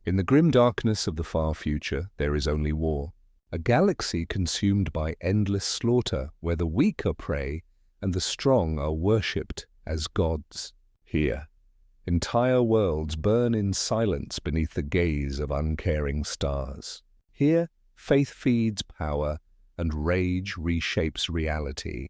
In the grim darkness of the far future, there is only war. A galaxy consumed by endless slaughter, where the weak are prey and the strong are worshipped as gods. Here, entire worlds burn in silence beneath the gaze of uncaring stars. Here, faith feeds power and rage reshapes reality.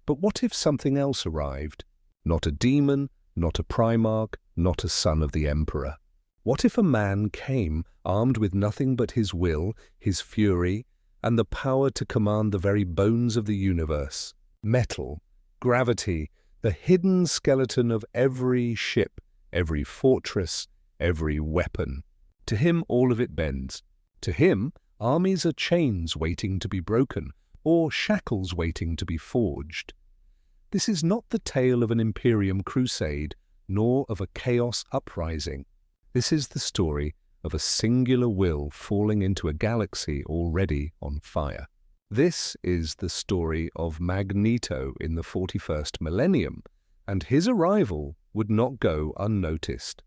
But what if something else arrived? Not a demon, not a primarch, not a son of the Emperor. What if a man came armed with nothing but his will, his fury, and the power to command the very bones of the universe? Metal, gravity, the hidden skeleton of every ship, every fortress, every weapon. To him all of it bends. To him, armies are chains waiting to be broken, or shackles waiting to be forged. This is not the tale of an Imperium crusade, nor of a chaos uprising. This is the story of a singular will falling into a galaxy already on fire. This is the story of Magneto in the 41st millennium, and his arrival would not go unnoticed.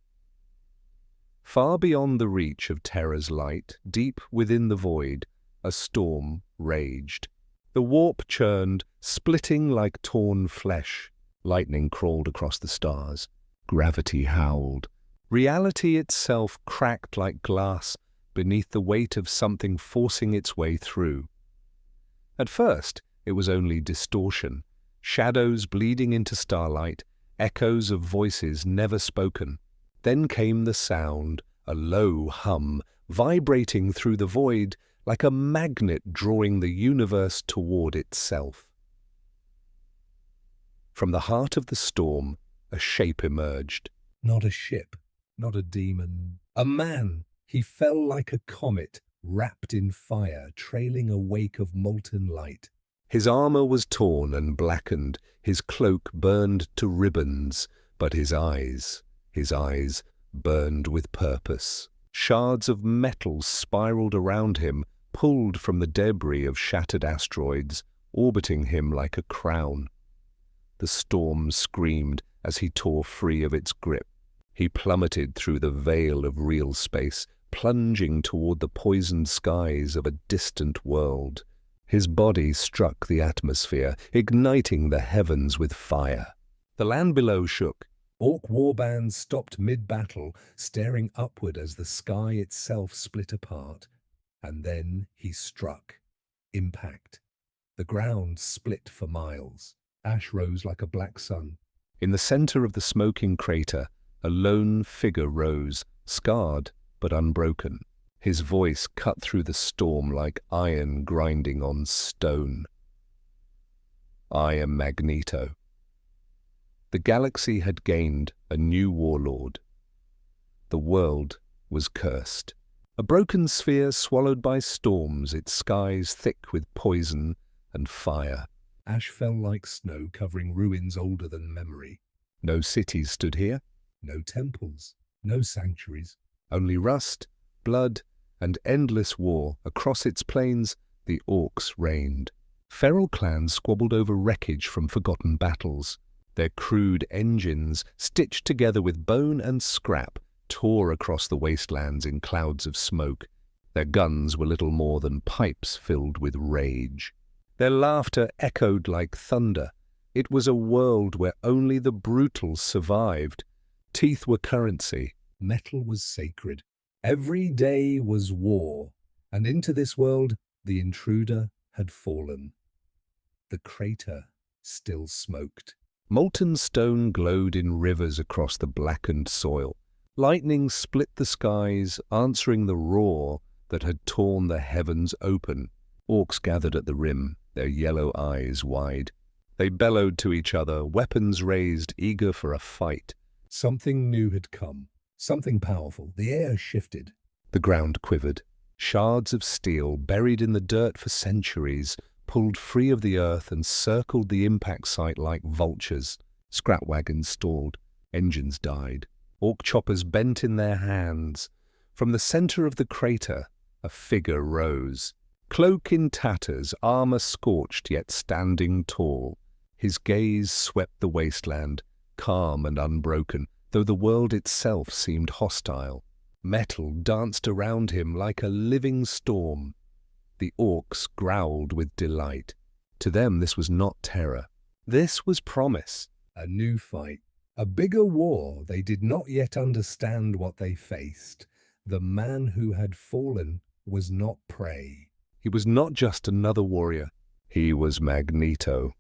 Far beyond the reach of terror's light, deep within the void, a storm raged. The warp churned, splitting like torn flesh. Lightning crawled across the stars. Gravity howled. Reality itself cracked like glass beneath the weight of something forcing its way through. At first, it was only distortion, shadows bleeding into starlight, echoes of voices never spoken. Then came the sound, a low hum, vibrating through the void like a magnet drawing the universe toward itself. From the heart of the storm, a shape emerged. Not a ship, not a demon, a man. He fell like a comet, wrapped in fire, trailing a wake of molten light. His armor was torn and blackened, his cloak burned to ribbons, but his eyes burned with purpose. Shards of metal spiraled around him, pulled from the debris of shattered asteroids, orbiting him like a crown. The storm screamed as he tore free of its grip. He plummeted through the veil of realspace, plunging toward the poisoned skies of a distant world. His body struck the atmosphere, igniting the heavens with fire. The land below shook. Ork warbands stopped mid-battle, staring upward as the sky itself split apart. And then he struck. Impact. The ground split for miles. Ash rose like a black sun. In the center of the smoking crater, a lone figure rose, scarred but unbroken. His voice cut through the storm like iron grinding on stone. I am Magneto. The galaxy had gained a new warlord. The world was cursed. A broken sphere swallowed by storms, its skies thick with poison and fire. Ash fell like snow, covering ruins older than memory. No cities stood here, no temples, no sanctuaries. Only rust, blood, and endless war. Across its plains, the Orks reigned. Feral clans squabbled over wreckage from forgotten battles. Their crude engines, stitched together with bone and scrap, tore across the wastelands in clouds of smoke. Their guns were little more than pipes filled with rage. Their laughter echoed like thunder. It was a world where only the brutal survived. Teeth were currency. Metal was sacred. Every day was war, and into this world the intruder had fallen. The crater still smoked. Molten stone glowed in rivers across the blackened soil. Lightning split the skies, answering the roar that had torn the heavens open. Orks gathered at the rim, their yellow eyes wide. They bellowed to each other, weapons raised, eager for a fight. Something new had come. Something powerful. The air shifted. The ground quivered. Shards of steel, buried in the dirt for centuries, pulled free of the earth and circled the impact site like vultures. Scrap wagons stalled. Engines died. Ork choppers bent in their hands. From the center of the crater, a figure rose. Cloak in tatters, armor scorched yet standing tall. His gaze swept the wasteland, calm and unbroken, though the world itself seemed hostile. Metal danced around him like a living storm. The Orks growled with delight. To them this was not terror. This was promise. A new fight. A bigger war. They did not yet understand what they faced. The man who had fallen was not prey. He was not just another warrior. He was Magneto.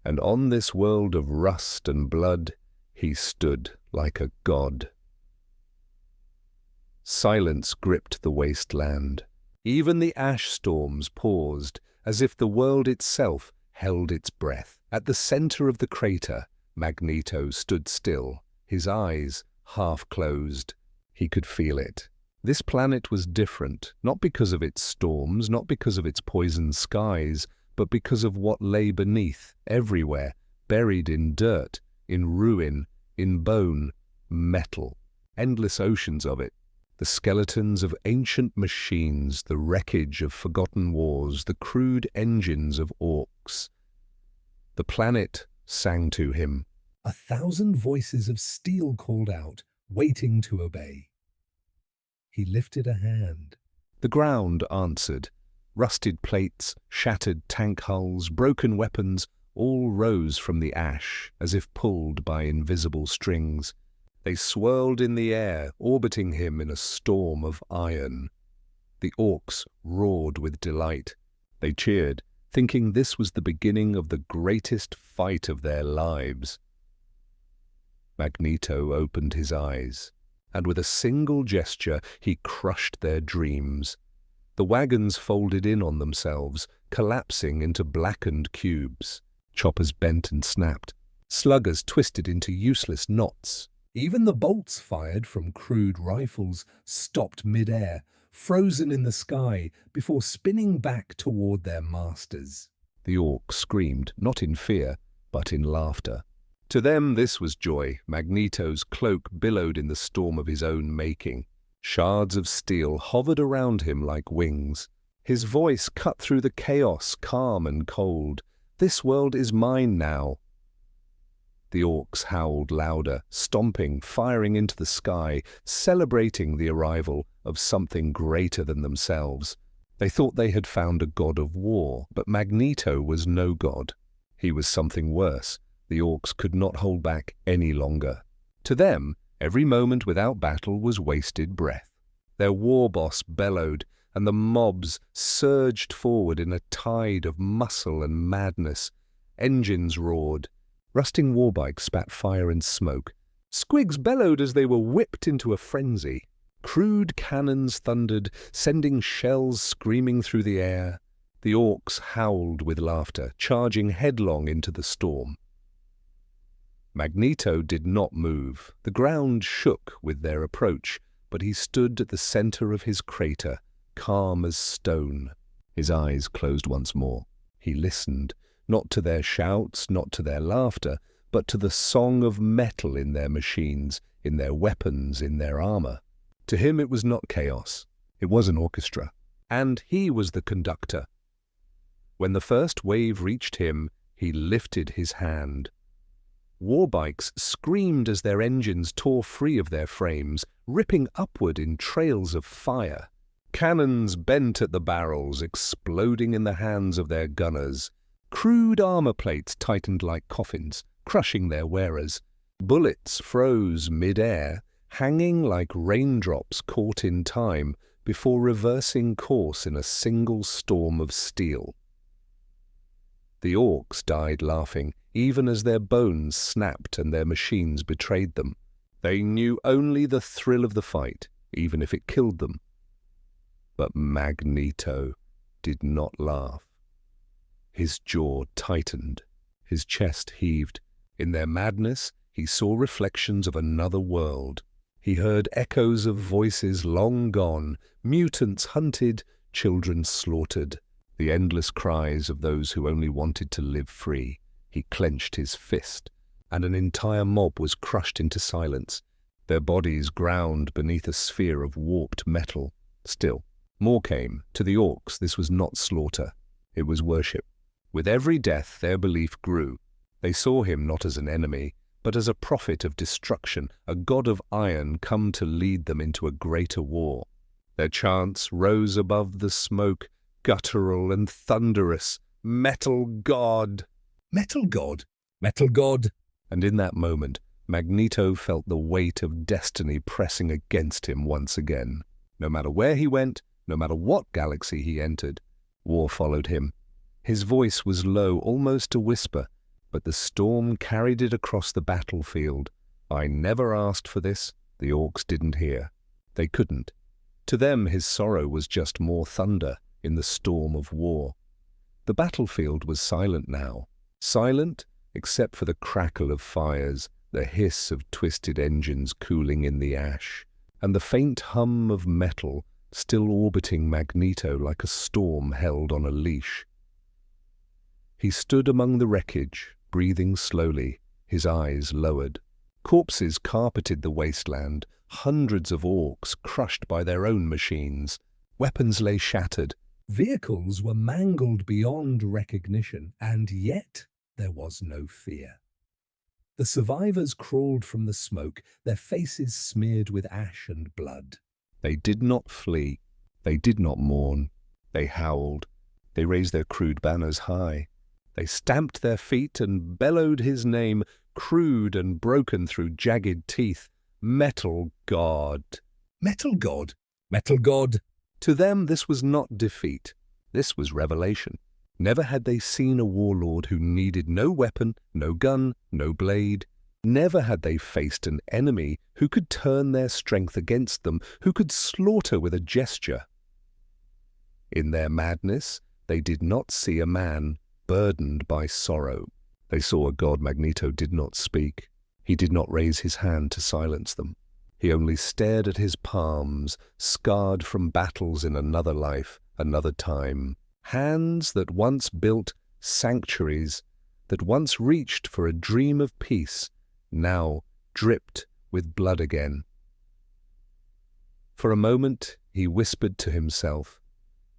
And on this world of rust and blood, he stood like a god. Silence gripped the wasteland. Even the ash storms paused, as if the world itself held its breath. At the center of the crater, Magneto stood still, his eyes half closed. He could feel it. This planet was different, not because of its storms, not because of its poisoned skies, but because of what lay beneath, everywhere, buried in dirt, in ruin, in bone, metal. Endless oceans of it. The skeletons of ancient machines, the wreckage of forgotten wars, the crude engines of Orks. The planet sang to him. 1,000 voices of steel called out, waiting to obey. He lifted a hand. The ground answered. Rusted plates, shattered tank hulls, broken weapons, all rose from the ash, as if pulled by invisible strings. They swirled in the air, orbiting him in a storm of iron. The Orks roared with delight. They cheered, thinking this was the beginning of the greatest fight of their lives. Magneto opened his eyes, and with a single gesture he crushed their dreams. The wagons folded in on themselves, collapsing into blackened cubes. Choppers bent and snapped. Sluggers twisted into useless knots. Even the bolts fired from crude rifles stopped mid-air, frozen in the sky, before spinning back toward their masters. The Orks screamed, not in fear, but in laughter. To them this was joy. Magneto's cloak billowed in the storm of his own making. Shards of steel hovered around him like wings. His voice cut through the chaos, calm and cold. This world is mine now. The Orks howled louder, stomping, firing into the sky, celebrating the arrival of something greater than themselves. They thought they had found a god of war, but Magneto was no god. He was something worse. The Orks could not hold back any longer. To them, every moment without battle was wasted breath. Their war boss bellowed, and the mobs surged forward in a tide of muscle and madness. Engines roared. Rusting warbikes spat fire and smoke. Squigs bellowed as they were whipped into a frenzy. Crude cannons thundered, sending shells screaming through the air. The Orks howled with laughter, charging headlong into the storm. Magneto did not move. The ground shook with their approach, but he stood at the center of his crater, calm as stone. His eyes closed once more. He listened. Not to their shouts, not to their laughter, but to the song of metal in their machines, in their weapons, in their armor. To him it was not chaos. It was an orchestra. And he was the conductor. When the first wave reached him, he lifted his hand. Warbikes screamed as their engines tore free of their frames, ripping upward in trails of fire. Cannons bent at the barrels, exploding in the hands of their gunners. Crude armor plates tightened like coffins, crushing their wearers. Bullets froze mid-air, hanging like raindrops caught in time before reversing course in a single storm of steel. The Orks died laughing, even as their bones snapped and their machines betrayed them. They knew only the thrill of the fight, even if it killed them. But Magneto did not laugh. His jaw tightened. His chest heaved. In their madness, he saw reflections of another world. He heard echoes of voices long gone, mutants hunted, children slaughtered, the endless cries of those who only wanted to live free. He clenched his fist, and an entire mob was crushed into silence, their bodies ground beneath a sphere of warped metal. Still, more came. To the Orks, this was not slaughter. It was worship. With every death, their belief grew. They saw him not as an enemy, but as a prophet of destruction, a god of iron come to lead them into a greater war. Their chants rose above the smoke, guttural and thunderous. Metal God! Metal God! Metal God! And in that moment, Magneto felt the weight of destiny pressing against him once again. No matter where he went, no matter what galaxy he entered, war followed him. His voice was low, almost a whisper, but the storm carried it across the battlefield. I never asked for this. The Orks didn't hear. They couldn't. To them his sorrow was just more thunder in the storm of war. The battlefield was silent now. Silent except for the crackle of fires, the hiss of twisted engines cooling in the ash, and the faint hum of metal still orbiting Magneto like a storm held on a leash. He stood among the wreckage, breathing slowly, his eyes lowered. Corpses carpeted the wasteland, hundreds of Orks crushed by their own machines. Weapons lay shattered. Vehicles were mangled beyond recognition, and yet there was no fear. The survivors crawled from the smoke, their faces smeared with ash and blood. They did not flee. They did not mourn. They howled. They raised their crude banners high. They stamped their feet and bellowed his name, crude and broken through jagged teeth. Metal God! Metal God! Metal God! To them this was not defeat. This was revelation. Never had they seen a warlord who needed no weapon, no gun, no blade. Never had they faced an enemy who could turn their strength against them, who could slaughter with a gesture. In their madness, they did not see a man burdened by sorrow. They saw a god Magneto did not speak. He did not raise his hand to silence them. He only stared at his palms, scarred from battles in another life, another time. Hands that once built sanctuaries, that once reached for a dream of peace, now dripped with blood again. For a moment he whispered to himself,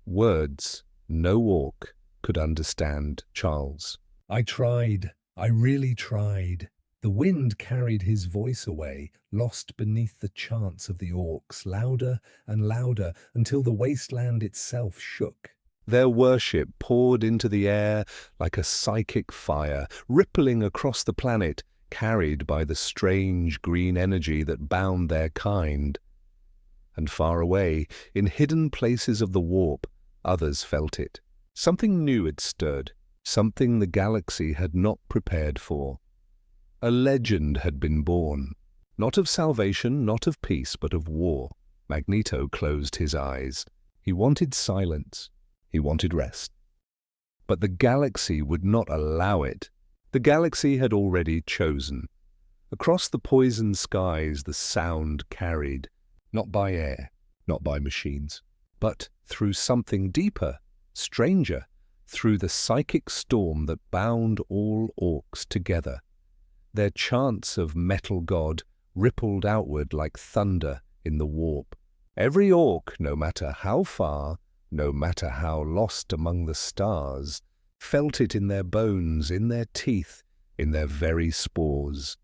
words no Ork could understand, Charles. I tried. I really tried. The wind carried his voice away, lost beneath the chants of the Orks, louder and louder until the wasteland itself shook. Their worship poured into the air like a psychic fire, rippling across the planet, carried by the strange green energy that bound their kind. And far away, in hidden places of the warp, others felt it. Something new had stirred, something the galaxy had not prepared for. A legend had been born, not of salvation, not of peace, but of war. Magneto closed his eyes. He wanted silence. He wanted rest. But the galaxy would not allow it. The galaxy had already chosen. Across the poisoned skies the sound carried, not by air, not by machines, but through something deeper, stranger, through the psychic storm that bound all Orks together. Their chants of Metal God rippled outward like thunder in the warp. Every Ork, no matter how far, no matter how lost among the stars, felt it in their bones, in their teeth, in their very spores.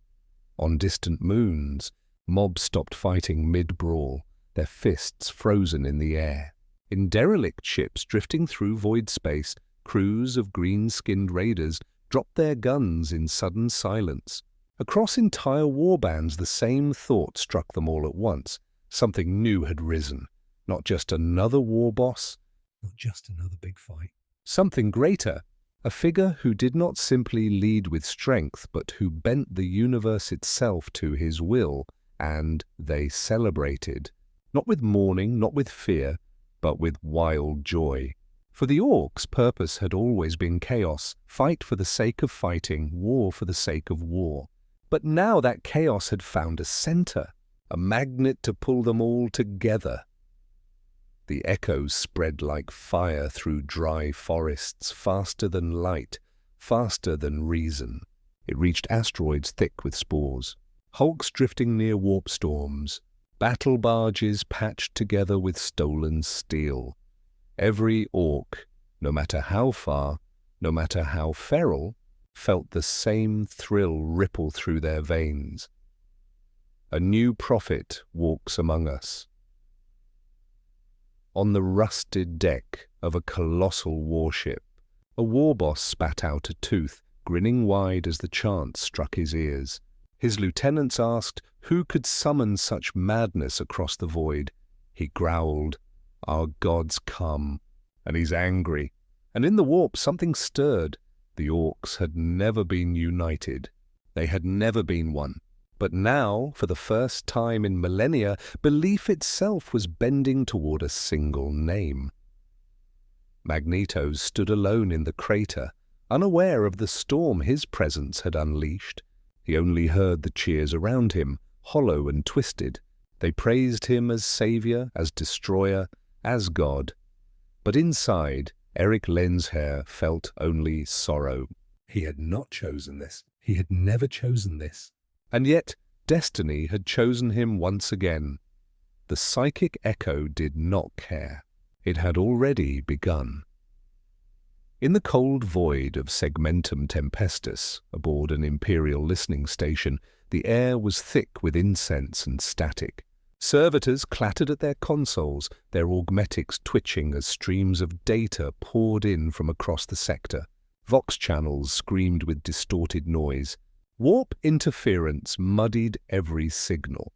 On distant moons, mobs stopped fighting mid-brawl, their fists frozen in the air. In derelict ships drifting through void space, crews of green-skinned raiders dropped their guns in sudden silence. Across entire warbands the same thought struck them all at once. Something new had risen. Not just another war boss, not just another big fight. Something greater, a figure who did not simply lead with strength, but who bent the universe itself to his will, and they celebrated. Not with mourning, not with fear, but with wild joy. For the Orks' purpose had always been chaos, fight for the sake of fighting, war for the sake of war. But now that chaos had found a center, a magnet to pull them all together. The echoes spread like fire through dry forests, faster than light, faster than reason. It reached asteroids thick with spores, hulks drifting near warp storms, battle barges patched together with stolen steel. Every Ork, no matter how far, no matter how feral, felt the same thrill ripple through their veins. A new prophet walks among us. On the rusted deck of a colossal warship, a warboss spat out a tooth, grinning wide as the chant struck his ears. His lieutenants asked who could summon such madness across the void. He growled, "Our gods come," and he's angry. And in the warp something stirred. The Orks had never been united. They had never been one. But now, for the first time in millennia, belief itself was bending toward a single name. Magneto stood alone in the crater, unaware of the storm his presence had unleashed. He only heard the cheers around him, hollow and twisted. They praised him as savior, as destroyer, as God. But inside, Eric Lenshair felt only sorrow. He had not chosen this. He had never chosen this. And yet, destiny had chosen him once again. The psychic echo did not care. It had already begun. In the cold void of Segmentum Tempestus, aboard an Imperial listening station, the air was thick with incense and static. Servitors clattered at their consoles, their augmetics twitching as streams of data poured in from across the sector. Vox channels screamed with distorted noise. Warp interference muddied every signal.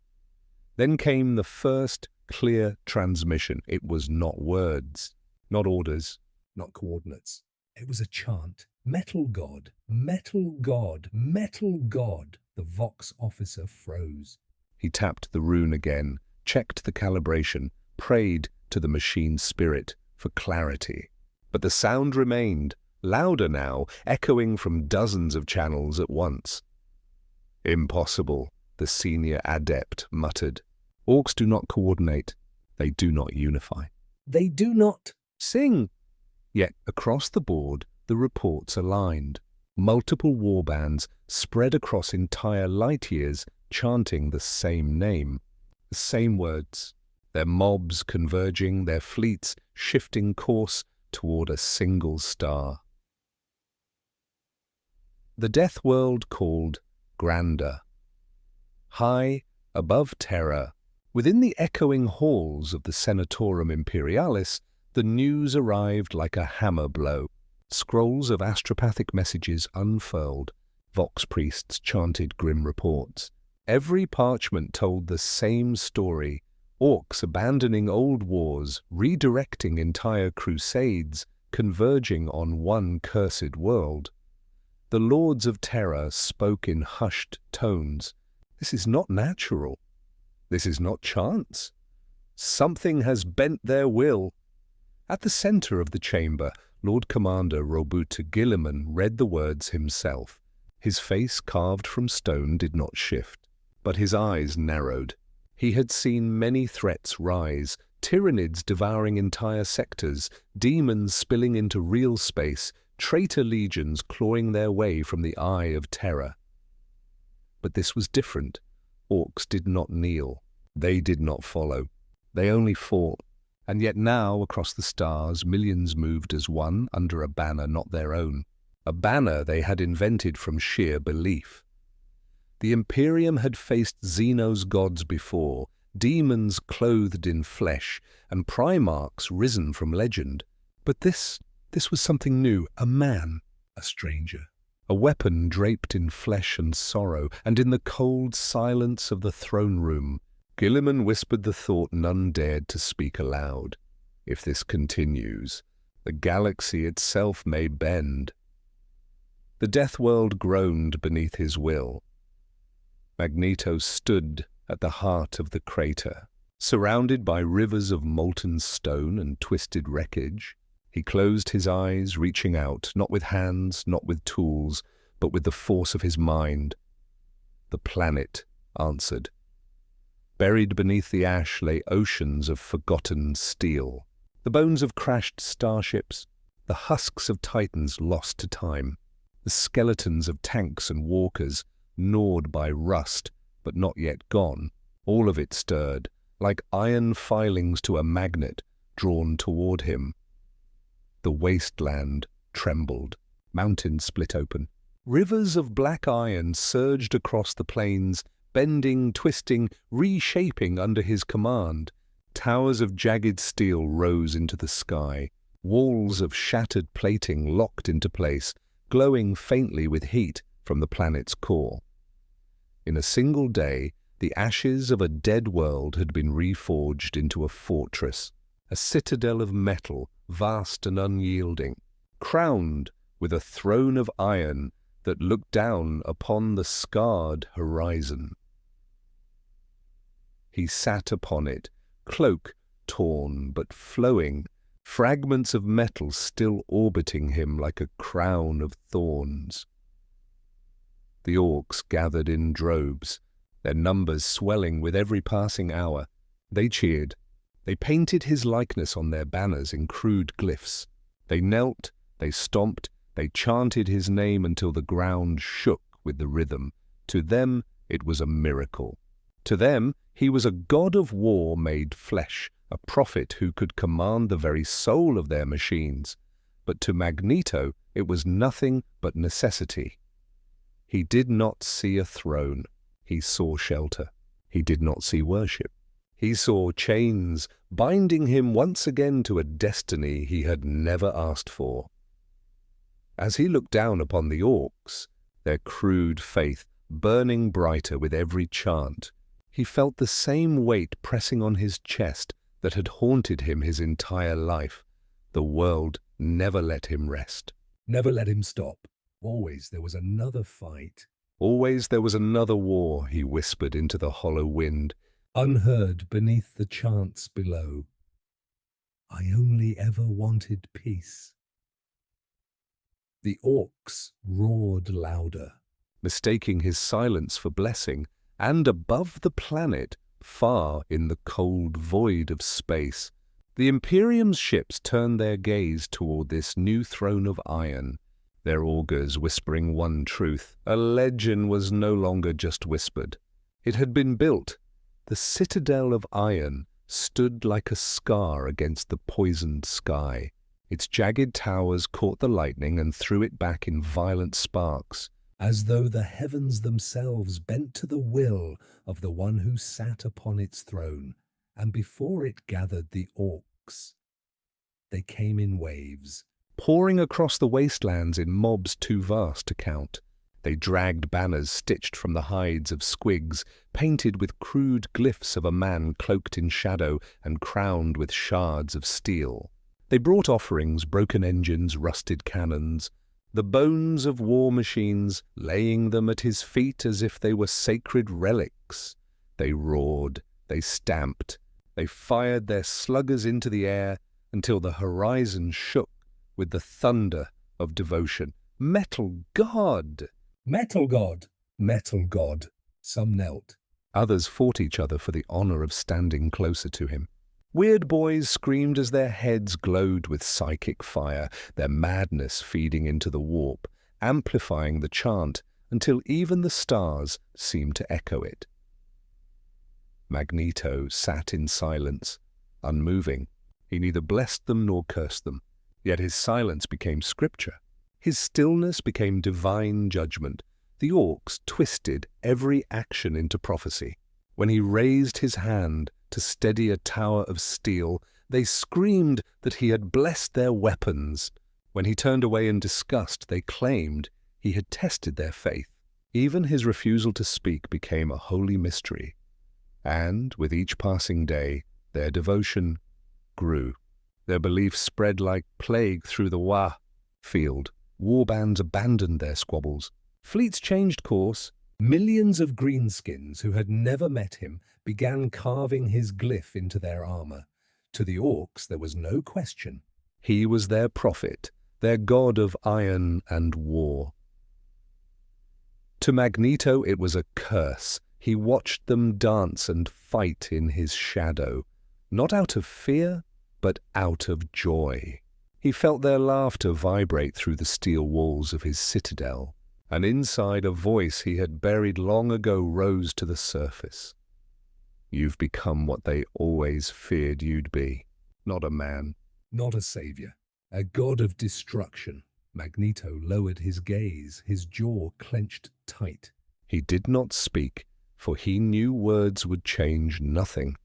Then came the first clear transmission. It was not words, not orders, not coordinates. It was a chant. Metal God, metal God, metal God. The Vox officer froze. He tapped the rune again, checked the calibration, prayed to the machine spirit for clarity. But the sound remained, louder now, echoing from dozens of channels at once. "Impossible," the senior adept muttered. "Orks do not coordinate. They do not unify. They do not sing." Yet across the board, the reports aligned. Multiple warbands spread across entire light years, chanting the same name, the same words, their mobs converging, their fleets shifting course toward a single star. The death world called grander. High above terror, within the echoing halls of the Senatorum Imperialis, the news arrived like a hammer blow. Scrolls of astropathic messages unfurled. Vox priests chanted grim reports. Every parchment told the same story. Orks abandoning old wars, redirecting entire crusades, converging on one cursed world. The Lords of Terror spoke in hushed tones. This is not natural. This is not chance. Something has bent their will. At the center of the chamber, Lord Commander Robuta Guilliman read the words himself. His face, carved from stone, did not shift, but his eyes narrowed. He had seen many threats rise, tyrannids devouring entire sectors, demons spilling into real space, traitor legions clawing their way from the eye of terror. But this was different. Orks did not kneel. They did not follow. They only fought. And yet now, across the stars, millions moved as one under a banner not their own. A banner they had invented from sheer belief. The Imperium had faced Xeno's gods before, demons clothed in flesh, and primarchs risen from legend. But this was something new, a man, a stranger. A weapon draped in flesh and sorrow, and in the cold silence of the throne room, Guilliman whispered the thought none dared to speak aloud. If this continues, the galaxy itself may bend. The death world groaned beneath his will. Magneto stood at the heart of the crater, surrounded by rivers of molten stone and twisted wreckage. He closed his eyes, reaching out, not with hands, not with tools, but with the force of his mind. The planet answered. Buried beneath the ash lay oceans of forgotten steel, the bones of crashed starships, the husks of titans lost to time, the skeletons of tanks and walkers, gnawed by rust, but not yet gone. All of it stirred, like iron filings to a magnet drawn toward him. The wasteland trembled. Mountains split open. Rivers of black iron surged across the plains, bending, twisting, reshaping under his command. Towers of jagged steel rose into the sky. Walls of shattered plating locked into place, glowing faintly with heat from the planet's core. In a single day, the ashes of a dead world had been reforged into a fortress, a citadel of metal, vast and unyielding, crowned with a throne of iron that looked down upon the scarred horizon. He sat upon it, cloak torn but flowing, fragments of metal still orbiting him like a crown of thorns. The Orks gathered in droves, their numbers swelling with every passing hour. They cheered. They painted his likeness on their banners in crude glyphs. They knelt, they stomped, they chanted his name until the ground shook with the rhythm. To them, it was a miracle. To them, he was a god of war made flesh, a prophet who could command the very soul of their machines. But to Magneto, it was nothing but necessity. He did not see a throne. He saw shelter. He did not see worship. He saw chains binding him once again to a destiny he had never asked for. As he looked down upon the Orks, their crude faith burning brighter with every chant, he felt the same weight pressing on his chest that had haunted him his entire life. The world never let him rest. Never let him stop. Always there was another fight. Always there was another war, he whispered into the hollow wind, unheard beneath the chants below. I only ever wanted peace. The Orks roared louder, mistaking his silence for blessing, and above the planet, far in the cold void of space, the Imperium's ships turned their gaze toward this new throne of iron, their augurs whispering one truth. A legend was no longer just whispered. It had been built. The citadel of iron stood like a scar against the poisoned sky. Its jagged towers caught the lightning and threw it back in violent sparks, as though the heavens themselves bent to the will of the one who sat upon its throne, and before it gathered the Orks. They came in waves, pouring across the wastelands in mobs too vast to count. They dragged banners stitched from the hides of squigs, painted with crude glyphs of a man cloaked in shadow and crowned with shards of steel. They brought offerings, broken engines, rusted cannons, the bones of war machines, laying them at his feet as if they were sacred relics. They roared, they stamped, they fired their sluggers into the air until the horizon shook with the thunder of devotion. Metal God! Metal God! Metal God! Some knelt. Others fought each other for the honor of standing closer to him. Weird boys screamed as their heads glowed with psychic fire, their madness feeding into the warp, amplifying the chant until even the stars seemed to echo it. Magneto sat in silence, unmoving. He neither blessed them nor cursed them, yet his silence became scripture. His stillness became divine judgment. The Orks twisted every action into prophecy. When he raised his hand to steady a tower of steel, they screamed that he had blessed their weapons. When he turned away in disgust, they claimed he had tested their faith. Even his refusal to speak became a holy mystery. And, with each passing day, their devotion grew. Their belief spread like plague through the field. Warbands abandoned their squabbles. Fleets changed course. Millions of greenskins who had never met him began carving his glyph into their armor. To the Orks there was no question. He was their prophet, their god of iron and war. To Magneto it was a curse. He watched them dance and fight in his shadow, not out of fear, but out of joy. He felt their laughter vibrate through the steel walls of his citadel, and inside a voice he had buried long ago rose to the surface. You've become what they always feared you'd be. Not a man. Not a savior. A god of destruction. Magneto lowered his gaze, his jaw clenched tight. He did not speak, for he knew words would change nothing.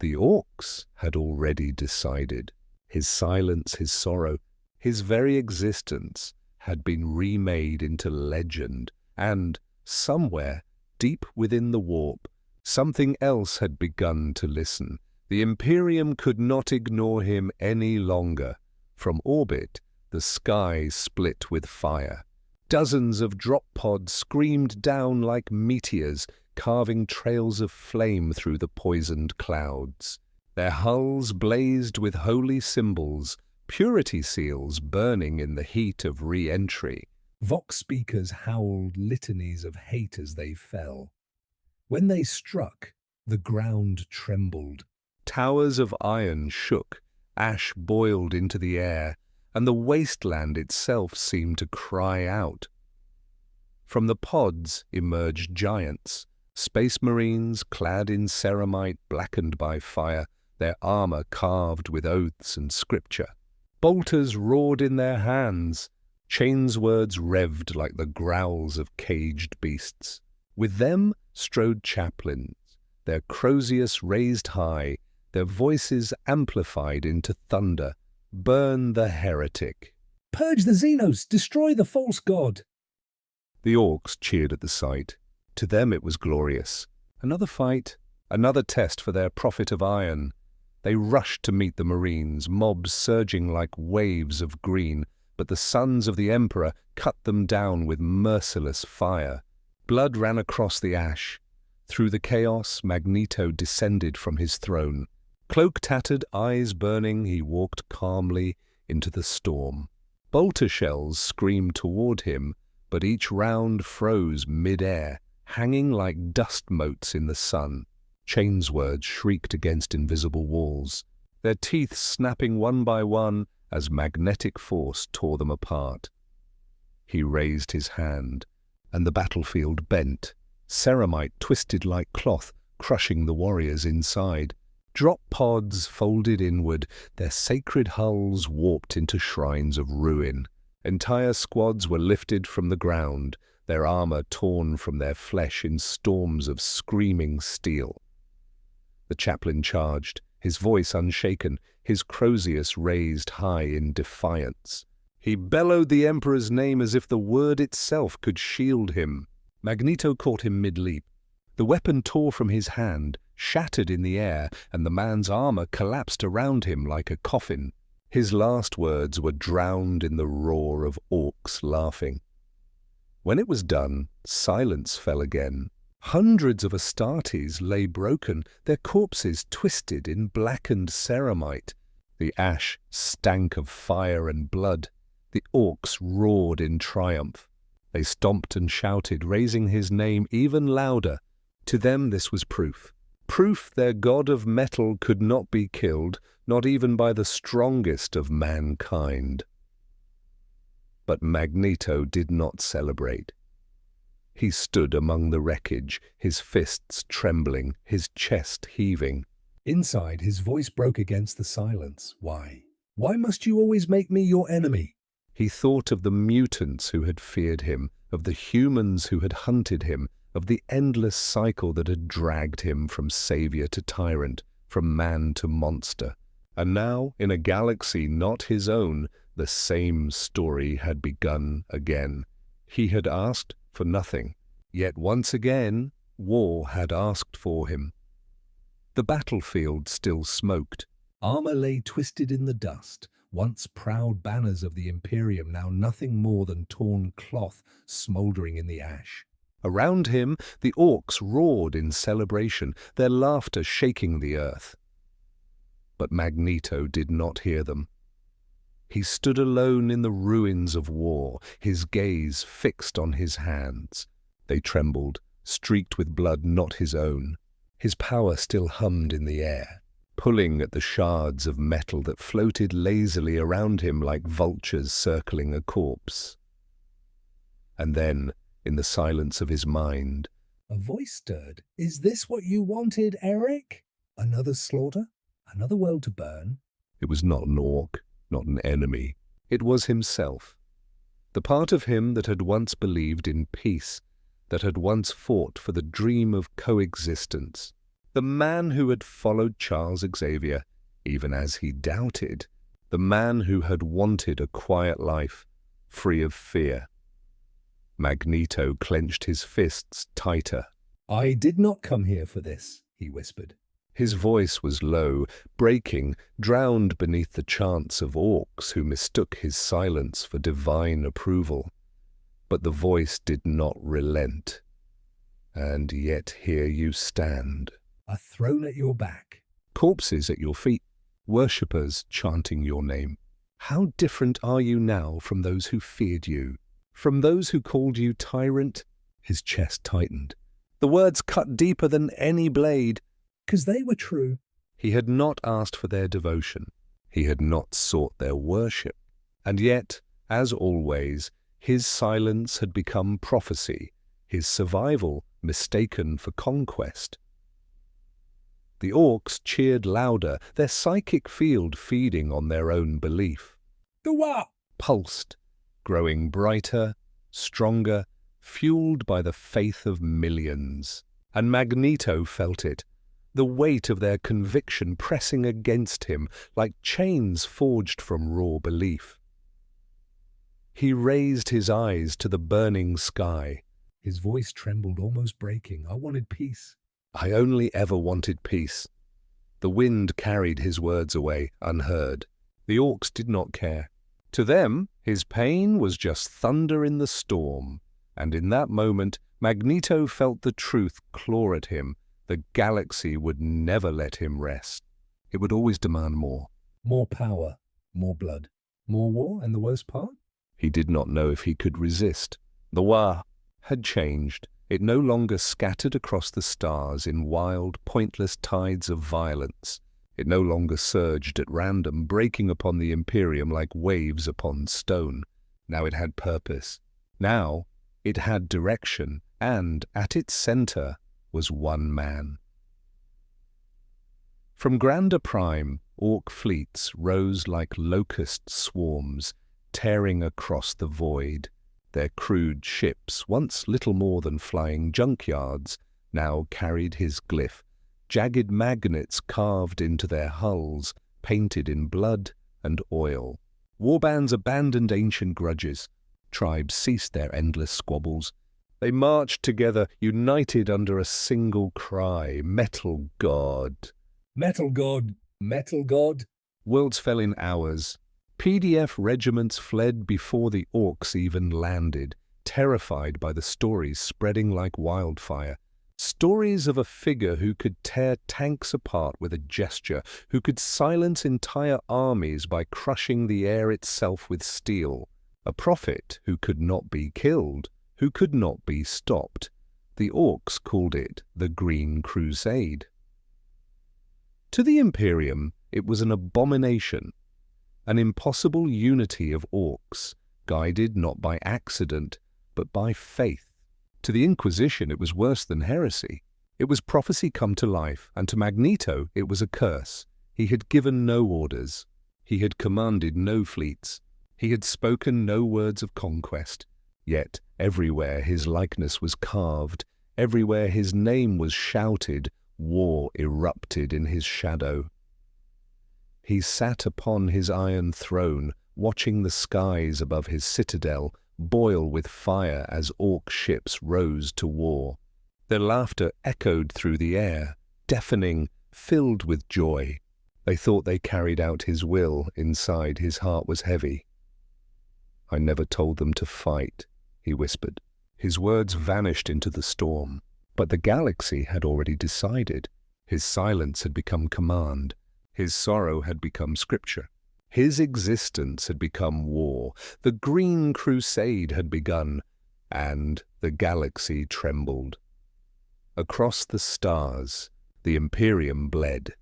The Orks had already decided. His silence, his sorrow, his very existence had been remade into legend, and somewhere, deep within the warp, something else had begun to listen. The Imperium could not ignore him any longer. From orbit, the sky split with fire. Dozens of drop pods screamed down like meteors, carving trails of flame through the poisoned clouds. Their hulls blazed with holy symbols, purity seals burning in the heat of re-entry. Vox speakers howled litanies of hate as they fell. When they struck, the ground trembled. Towers of iron shook, ash boiled into the air, and the wasteland itself seemed to cry out. From the pods emerged giants, space marines clad in ceramite blackened by fire, their armor carved with oaths and scripture. Bolters roared in their hands, chainswords revved like the growls of caged beasts. With them strode chaplains, their crozius raised high, their voices amplified into thunder. Burn the heretic. Purge the Xenos! Destroy the false god! The Orks cheered at the sight. To them it was glorious. Another fight, another test for their prophet of iron. They rushed to meet the Marines, mobs surging like waves of green, but the sons of the Emperor cut them down with merciless fire. Blood ran across the ash. Through the chaos, Magneto descended from his throne. Cloak tattered, eyes burning, he walked calmly into the storm. Bolter shells screamed toward him, but each round froze mid-air, hanging like dust motes in the sun. Chainswords shrieked against invisible walls, their teeth snapping one by one as magnetic force tore them apart. He raised his hand, and the battlefield bent. Ceramite twisted like cloth, crushing the warriors inside. Drop pods folded inward, their sacred hulls warped into shrines of ruin. Entire squads were lifted from the ground, their armor torn from their flesh in storms of screaming steel. The chaplain charged, his voice unshaken, his crozius raised high in defiance. He bellowed the Emperor's name as if the word itself could shield him. Magneto caught him mid-leap. The weapon tore from his hand, shattered in the air, and the man's armor collapsed around him like a coffin. His last words were drowned in the roar of Orks laughing. When it was done, silence fell again. Hundreds of Astartes lay broken, their corpses twisted in blackened ceramite. The ash stank of fire and blood. The Orks roared in triumph. They stomped and shouted, raising his name even louder. To them this was proof. Proof their god of metal could not be killed, not even by the strongest of mankind. But Magneto did not celebrate. He stood among the wreckage, his fists trembling, his chest heaving. Inside, his voice broke against the silence. Why? Why must you always make me your enemy? He thought of the mutants who had feared him, of the humans who had hunted him, of the endless cycle that had dragged him from savior to tyrant, from man to monster. And now, in a galaxy not his own, the same story had begun again. He had asked for nothing, yet once again, war had asked for him. The battlefield still smoked. Armor lay twisted in the dust, once proud banners of the Imperium, now nothing more than torn cloth smouldering in the ash. Around him, the Orks roared in celebration, their laughter shaking the earth. But Magneto did not hear them. He stood alone in the ruins of war, his gaze fixed on his hands. They trembled, streaked with blood not his own. His power still hummed in the air, pulling at the shards of metal that floated lazily around him like vultures circling a corpse. And then, in the silence of his mind, a voice stirred. Is this what you wanted, Eric? Another slaughter? Another world to burn? It was not an Ork, not an enemy. It was himself. The part of him that had once believed in peace, that had once fought for the dream of coexistence. The man who had followed Charles Xavier, even as he doubted. The man who had wanted a quiet life, free of fear. Magneto clenched his fists tighter. "I did not come here for this," he whispered. His voice was low, breaking, drowned beneath the chants of Orks who mistook his silence for divine approval. But the voice did not relent. "And yet here you stand. "A throne at your back. Corpses at your feet, worshippers chanting your name. How different are you now from those who feared you, from those who called you tyrant?" His chest tightened. The words cut deeper than any blade. 'Cause they were true. He had not asked for their devotion. He had not sought their worship. And yet, as always, his silence had become prophecy, his survival mistaken for conquest. The Orks cheered louder, their psychic field feeding on their own belief. "The what?" Pulsed, growing brighter, stronger, fueled by the faith of millions. And Magneto felt it, the weight of their conviction pressing against him like chains forged from raw belief. He raised his eyes to the burning sky. His voice trembled, almost breaking. "I wanted peace." "I only ever wanted peace." The wind carried his words away, unheard. The Orks did not care. To them, his pain was just thunder in the storm. And in that moment, Magneto felt the truth claw at him. The galaxy would never let him rest. It would always demand more. More power, more blood, more war, and the worst part? He did not know if he could resist. The war had changed. It no longer scattered across the stars in wild, pointless tides of violence. It no longer surged at random, breaking upon the Imperium like waves upon stone. Now it had purpose. Now it had direction, and at its center was one man. From Grander Prime, Ork fleets rose like locust swarms, tearing across the void. Their crude ships, once little more than flying junkyards, now carried his glyph, jagged magnets carved into their hulls, painted in blood and oil. Warbands abandoned ancient grudges. Tribes ceased their endless squabbles. They marched together, united under a single cry, Metal God. Metal God! Metal God! Worlds fell in hours. PDF regiments fled before the Orks even landed, terrified by the stories spreading like wildfire. Stories of a figure who could tear tanks apart with a gesture, who could silence entire armies by crushing the air itself with steel. A prophet who could not be killed, who could not be stopped. The Orks called it the Green Crusade. To the Imperium, it was an abomination, an impossible unity of Orks, guided not by accident, but by faith. To the Inquisition, it was worse than heresy. It was prophecy come to life, and to Magneto, it was a curse. He had given no orders. He had commanded no fleets. He had spoken no words of conquest. Yet everywhere his likeness was carved, everywhere his name was shouted, war erupted in his shadow. He sat upon his iron throne, watching the skies above his citadel boil with fire as Ork ships rose to war. Their laughter echoed through the air, deafening, filled with joy. They thought they carried out his will. Inside his heart was heavy. "I never told them to fight," he whispered. His words vanished into the storm. But the galaxy had already decided. His silence had become command. His sorrow had become scripture. His existence had become war. The Green Crusade had begun, and the galaxy trembled. Across the stars, the Imperium bled.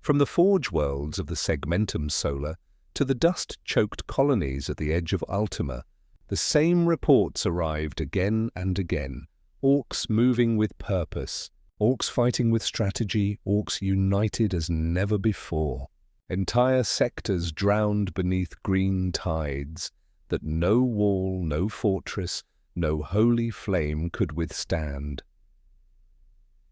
From the forge worlds of the segmentum solar to the dust-choked colonies at the edge of Ultima, the same reports arrived again and again. Orks moving with purpose, Orks fighting with strategy, Orks united as never before. Entire sectors drowned beneath green tides that no wall, no fortress, no holy flame could withstand.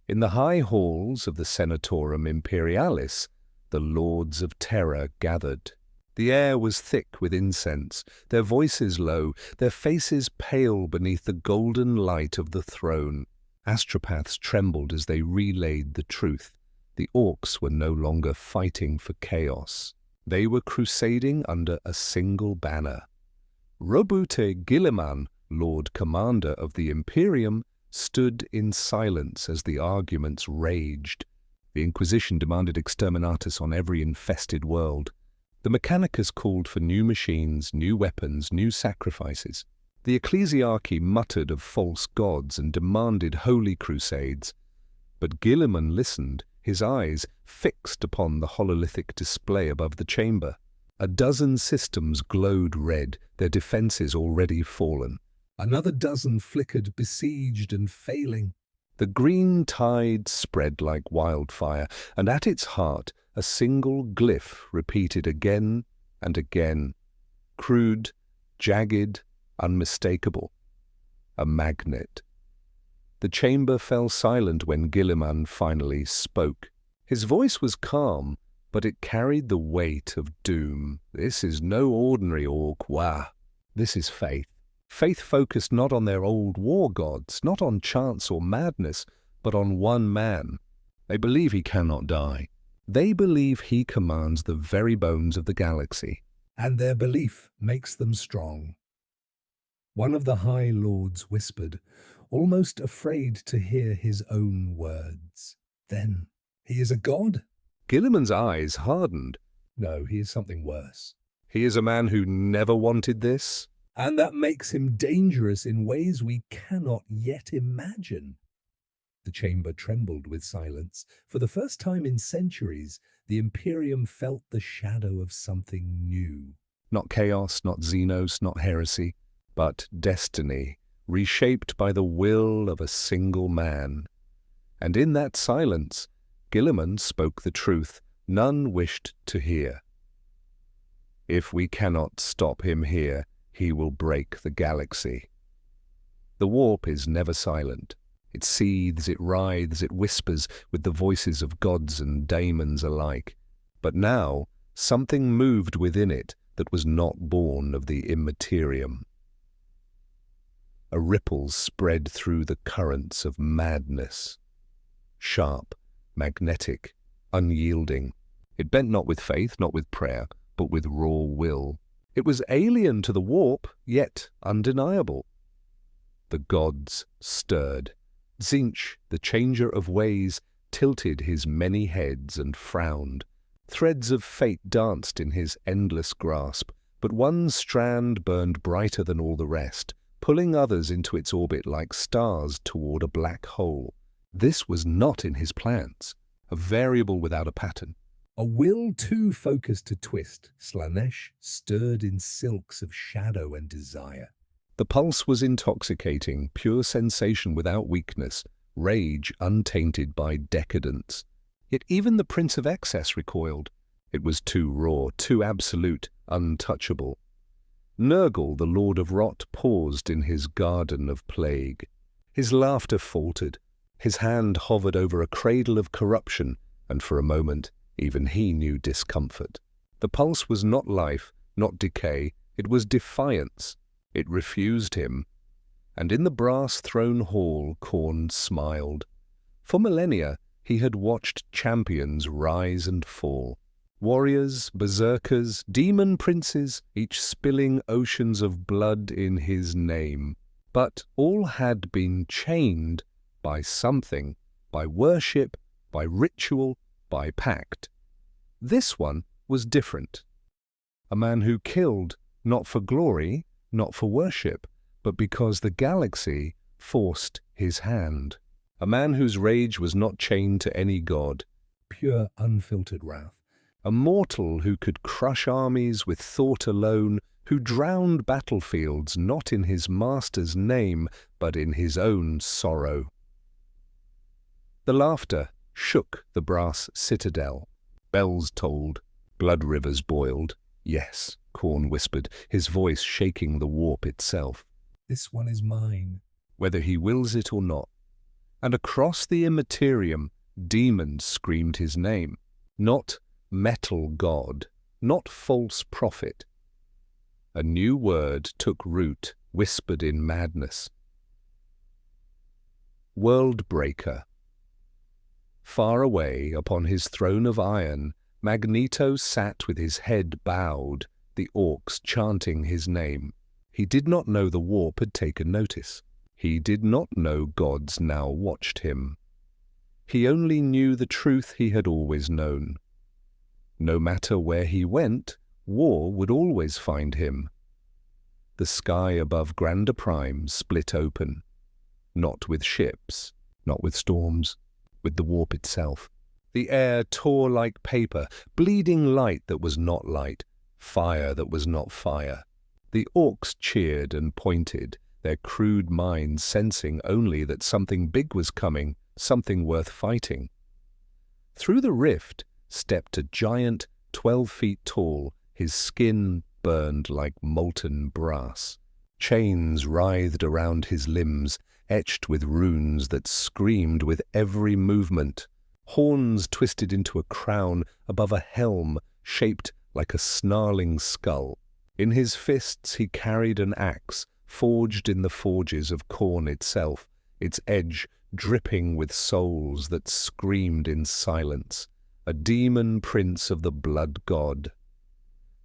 In the high halls of the Senatorum Imperialis, the Lords of Terror gathered. The air was thick with incense, their voices low, their faces pale beneath the golden light of the throne. Astropaths trembled as they relayed the truth. The Orks were no longer fighting for chaos. They were crusading under a single banner. Robute Guilliman, Lord Commander of the Imperium, stood in silence as the arguments raged. The Inquisition demanded exterminatus on every infested world. The Mechanicus called for new machines, new weapons, new sacrifices. The Ecclesiarchy muttered of false gods and demanded holy crusades. But Guilliman listened, his eyes fixed upon the hololithic display above the chamber. A dozen systems glowed red, their defences already fallen. Another dozen flickered, besieged and failing. The green tide spread like wildfire, and at its heart a single glyph repeated again and again. Crude, jagged, unmistakable. A magnet. The chamber fell silent when Guilliman finally spoke. His voice was calm, but it carried the weight of doom. This is no ordinary Ork. Wah! This is faith. Faith focused not on their old war gods, not on chance or madness, but on one man. They believe he cannot die. They believe he commands the very bones of the galaxy. And their belief makes them strong. One of the High Lords whispered, almost afraid to hear his own words. Then, he is a god? Guilliman's eyes hardened. No, he is something worse. He is a man who never wanted this? And that makes him dangerous in ways we cannot yet imagine. The chamber trembled with silence. For the first time in centuries, the Imperium felt the shadow of something new. Not chaos, not Xenos, not heresy, but destiny, reshaped by the will of a single man. And in that silence, Guilliman spoke the truth none wished to hear. If we cannot stop him here, he will break the galaxy. The warp is never silent. It seethes, it writhes, it whispers with the voices of gods and daemons alike. But now, something moved within it that was not born of the immaterium. A ripple spread through the currents of madness. Sharp, magnetic, unyielding. It bent not with faith, not with prayer, but with raw will. It was alien to the warp, yet undeniable. The gods stirred. Tzeentch, the changer of ways, tilted his many heads and frowned. Threads of fate danced in his endless grasp, but one strand burned brighter than all the rest, pulling others into its orbit like stars toward a black hole. This was not in his plans, a variable without a pattern. A will too focused to twist, Slaanesh stirred in silks of shadow and desire. The pulse was intoxicating, pure sensation without weakness, rage untainted by decadence. Yet even the Prince of Excess recoiled. It was too raw, too absolute, untouchable. Nurgle, the Lord of Rot, paused in his garden of plague. His laughter faltered. His hand hovered over a cradle of corruption, and for a moment, even he knew discomfort. The pulse was not life, not decay, it was defiance. It refused him. And in the brass throne hall, Khorne smiled. For millennia, he had watched champions rise and fall. Warriors, berserkers, demon princes, each spilling oceans of blood in his name. But all had been chained by something, by worship, by ritual, by pact. This one was different. A man who killed, not for glory, not for worship, but because the galaxy forced his hand. A man whose rage was not chained to any god. Pure, unfiltered wrath. A mortal who could crush armies with thought alone, who drowned battlefields not in his master's name, but in his own sorrow. The laughter shook the brass citadel. Bells tolled. Blood rivers boiled. Yes, Khorne whispered, his voice shaking the warp itself. This one is mine. Whether he wills it or not. And across the Imperium, demons screamed his name. Not metal god, not false prophet. A new word took root, whispered in madness. World-breaker. Far away, upon his throne of iron, Magneto sat with his head bowed, the Orks chanting his name. He did not know the warp had taken notice. He did not know gods now watched him. He only knew the truth he had always known. No matter where he went, war would always find him. The sky above Grander Prime split open. Not with ships, not with storms, with the warp itself. The air tore like paper, bleeding light that was not light, fire that was not fire. The Orks cheered and pointed, their crude minds sensing only that something big was coming, something worth fighting. Through the rift stepped a giant 12 feet tall, his skin burned like molten brass. Chains writhed around his limbs, etched with runes that screamed with every movement. Horns twisted into a crown above a helm shaped like a snarling skull. In his fists he carried an axe, forged in the forges of Khorne itself, its edge dripping with souls that screamed in silence, a demon prince of the blood god.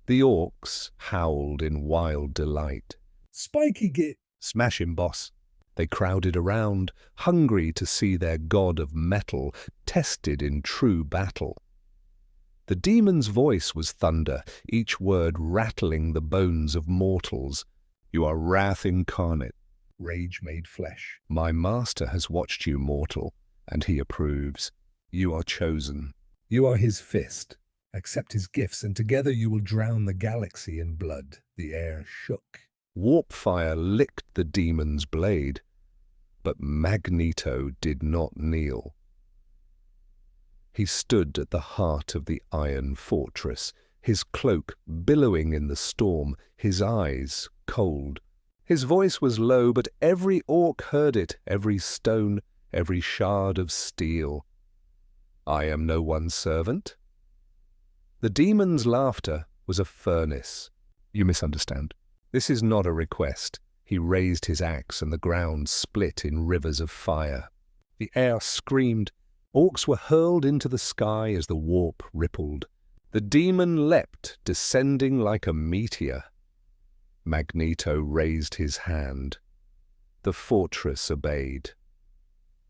The Orks howled in wild delight. Spiky git! Smash him, boss. They crowded around, hungry to see their god of metal tested in true battle. The demon's voice was thunder, each word rattling the bones of mortals. You are wrath incarnate, Rage made flesh. My master has watched you, mortal, and he approves. You are chosen. You are his fist. Accept his gifts, and together you will drown the galaxy in blood. The air shook. Warp fire licked the demon's blade, but Magneto did not kneel. He stood at the heart of the iron fortress, his cloak billowing in the storm, his eyes cold. His voice was low, but every Ork heard it, every stone, every shard of steel. I am no one's servant. The demon's laughter was a furnace. You misunderstand. This is not a request. He raised his axe and the ground split in rivers of fire. The air screamed. Orks were hurled into the sky as the warp rippled. The demon leapt, descending like a meteor. Magneto raised his hand. The fortress obeyed.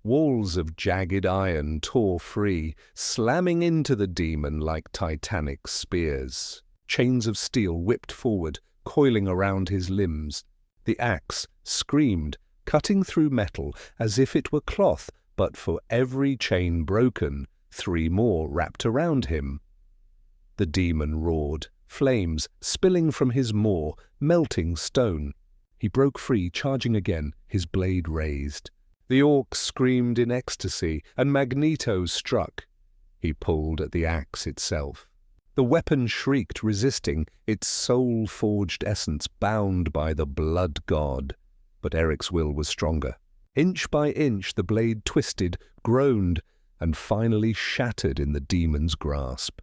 Walls of jagged iron tore free, slamming into the demon like titanic spears. Chains of steel whipped forward, coiling around his limbs. The axe screamed, cutting through metal as if it were cloth, but for every chain broken, 3 more wrapped around him. The demon roared, flames spilling from his maw, melting stone. He broke free, charging again, his blade raised. The Ork screamed in ecstasy, and Magneto struck. He pulled at the axe itself. The weapon shrieked, resisting, its soul-forged essence bound by the blood god. But Eric's will was stronger. Inch by inch the blade twisted, groaned, and finally shattered in the demon's grasp.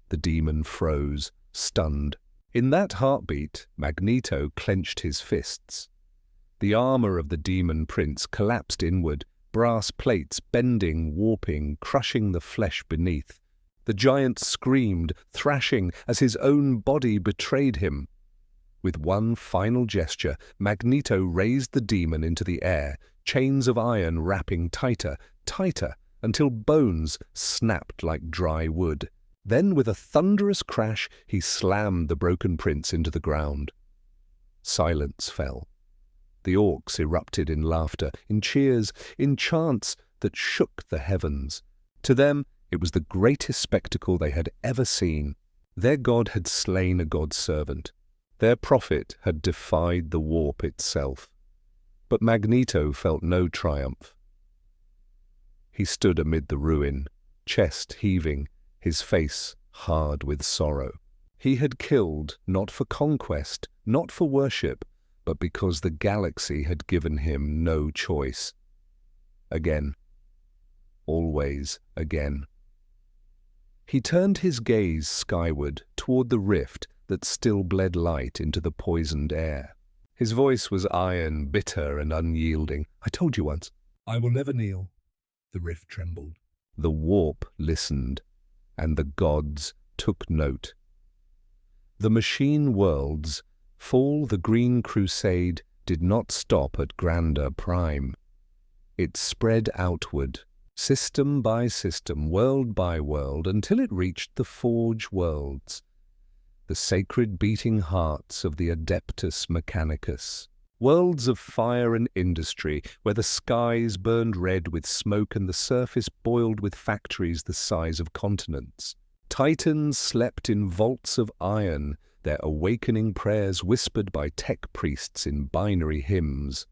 The demon froze, stunned. In that heartbeat, Magneto clenched his fists. The armor of the demon prince collapsed inward, brass plates bending, warping, crushing the flesh beneath. The giant screamed, thrashing, as his own body betrayed him. With one final gesture, Magneto raised the demon into the air, chains of iron wrapping tighter, tighter, until bones snapped like dry wood. Then, with a thunderous crash, he slammed the broken prince into the ground. Silence fell. The Orks erupted in laughter, in cheers, in chants that shook the heavens. To them, it was the greatest spectacle they had ever seen. Their god had slain a god's servant. Their prophet had defied the warp itself. But Magneto felt no triumph. He stood amid the ruin, chest heaving, his face hard with sorrow. He had killed not for conquest, not for worship, but because the galaxy had given him no choice. Again. Always again. He turned his gaze skyward toward the rift that still bled light into the poisoned air. His voice was iron, bitter and unyielding. "I told you once." "I will never kneel." The rift trembled. The warp listened, and the gods took note. The machine worlds, fall the Green Crusade, did not stop at Grander Prime. It spread outward, system by system, world by world, until it reached the Forge Worlds, the sacred beating hearts of the Adeptus Mechanicus. Worlds of fire and industry, where the skies burned red with smoke and the surface boiled with factories the size of continents. Titans slept in vaults of iron, their awakening prayers whispered by tech priests in binary hymns.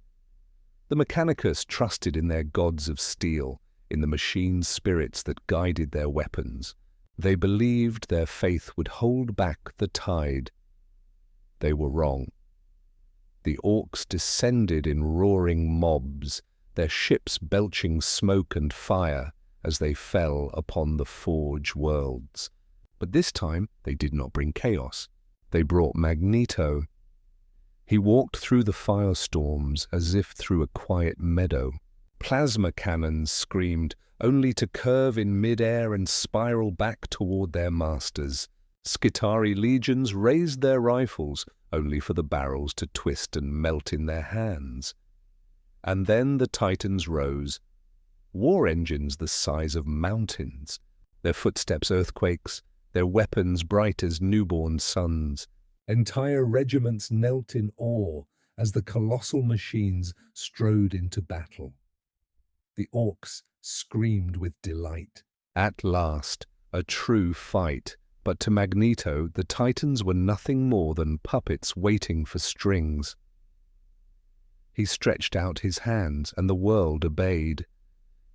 The Mechanicus trusted in their gods of steel, in the machine spirits that guided their weapons. They believed their faith would hold back the tide. They were wrong. The Orks descended in roaring mobs, their ships belching smoke and fire as they fell upon the Forge Worlds. But this time they did not bring chaos. They brought Magneto. He walked through the firestorms as if through a quiet meadow. Plasma cannons screamed, only to curve in mid-air and spiral back toward their masters. Skitari legions raised their rifles, only for the barrels to twist and melt in their hands. And then the Titans rose, war engines the size of mountains, their footsteps earthquakes, their weapons bright as newborn suns. Entire regiments knelt in awe as the colossal machines strode into battle. The Orks screamed with delight. At last, a true fight. But to Magneto, the Titans were nothing more than puppets waiting for strings. He stretched out his hands, and the world obeyed.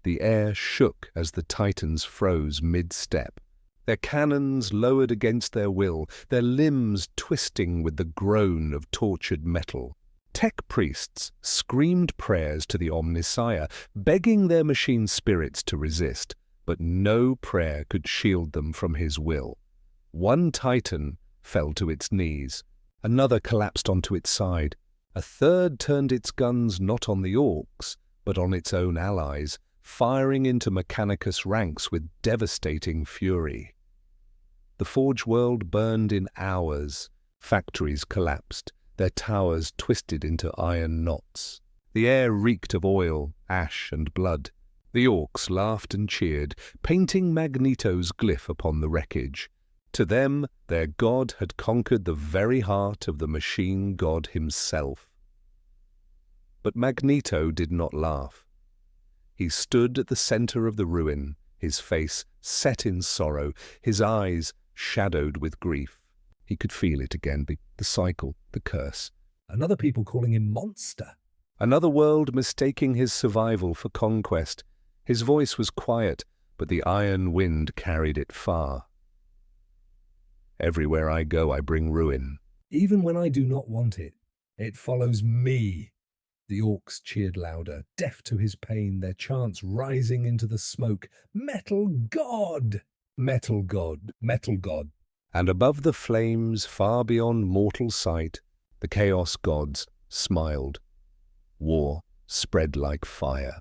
The air shook as the Titans froze mid-step, their cannons lowered against their will, their limbs twisting with the groan of tortured metal. Tech priests screamed prayers to the Omnissiah, begging their machine spirits to resist, but no prayer could shield them from his will. One Titan fell to its knees, another collapsed onto its side, a third turned its guns not on the Orks, but on its own allies, firing into Mechanicus ranks with devastating fury. The Forge World burned in hours, factories collapsed, their towers twisted into iron knots. The air reeked of oil, ash and blood. The Orks laughed and cheered, painting Magneto's glyph upon the wreckage. To them, their god had conquered the very heart of the machine god himself. But Magneto did not laugh. He stood at the center of the ruin, his face set in sorrow, his eyes shadowed with grief. He could feel it again, the cycle, the curse. Another people calling him monster. Another world mistaking his survival for conquest. His voice was quiet, but the iron wind carried it far. Everywhere I go, I bring ruin. Even when I do not want it, it follows me. The Orks cheered louder, deaf to his pain, their chants rising into the smoke. Metal God! Metal God! Metal God! And above the flames, far beyond mortal sight, the Chaos Gods smiled. War spread like fire.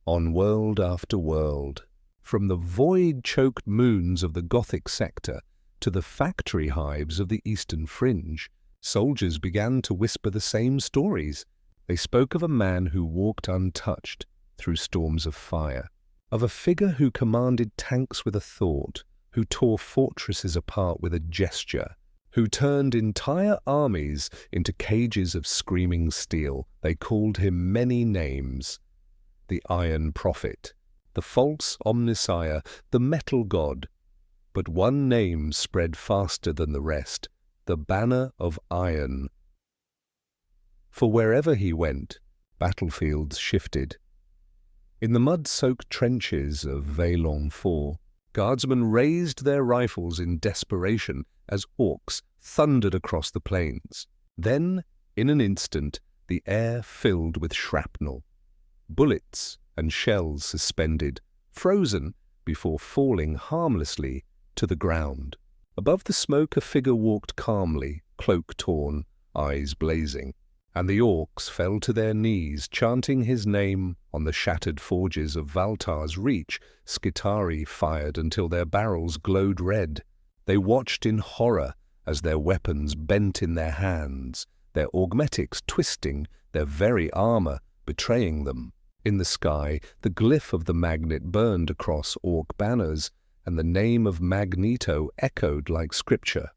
On world after world, from the void-choked moons of the Gothic sector to the factory hives of the Eastern Fringe, soldiers began to whisper the same stories. They spoke of a man who walked untouched through storms of fire, of a figure who commanded tanks with a thought, who tore fortresses apart with a gesture, who turned entire armies into cages of screaming steel. They called him many names. The Iron Prophet, the false Omnissiah, the Metal God. But one name spread faster than the rest, the Banner of Iron. For wherever he went, battlefields shifted. In the mud-soaked trenches of Valon 4, Guardsmen raised their rifles in desperation as Orks thundered across the plains. Then, in an instant, the air filled with shrapnel. Bullets and shells suspended, frozen before falling harmlessly to the ground. Above the smoke a figure walked calmly, cloak torn, eyes blazing, and the Orks fell to their knees, chanting his name. On the shattered forges of Valtar's Reach, Skitarii fired until their barrels glowed red. They watched in horror as their weapons bent in their hands, their augmetics twisting, their very armor betraying them. In the sky, the glyph of the magnet burned across Ork banners, and the name of Magneto echoed like scripture.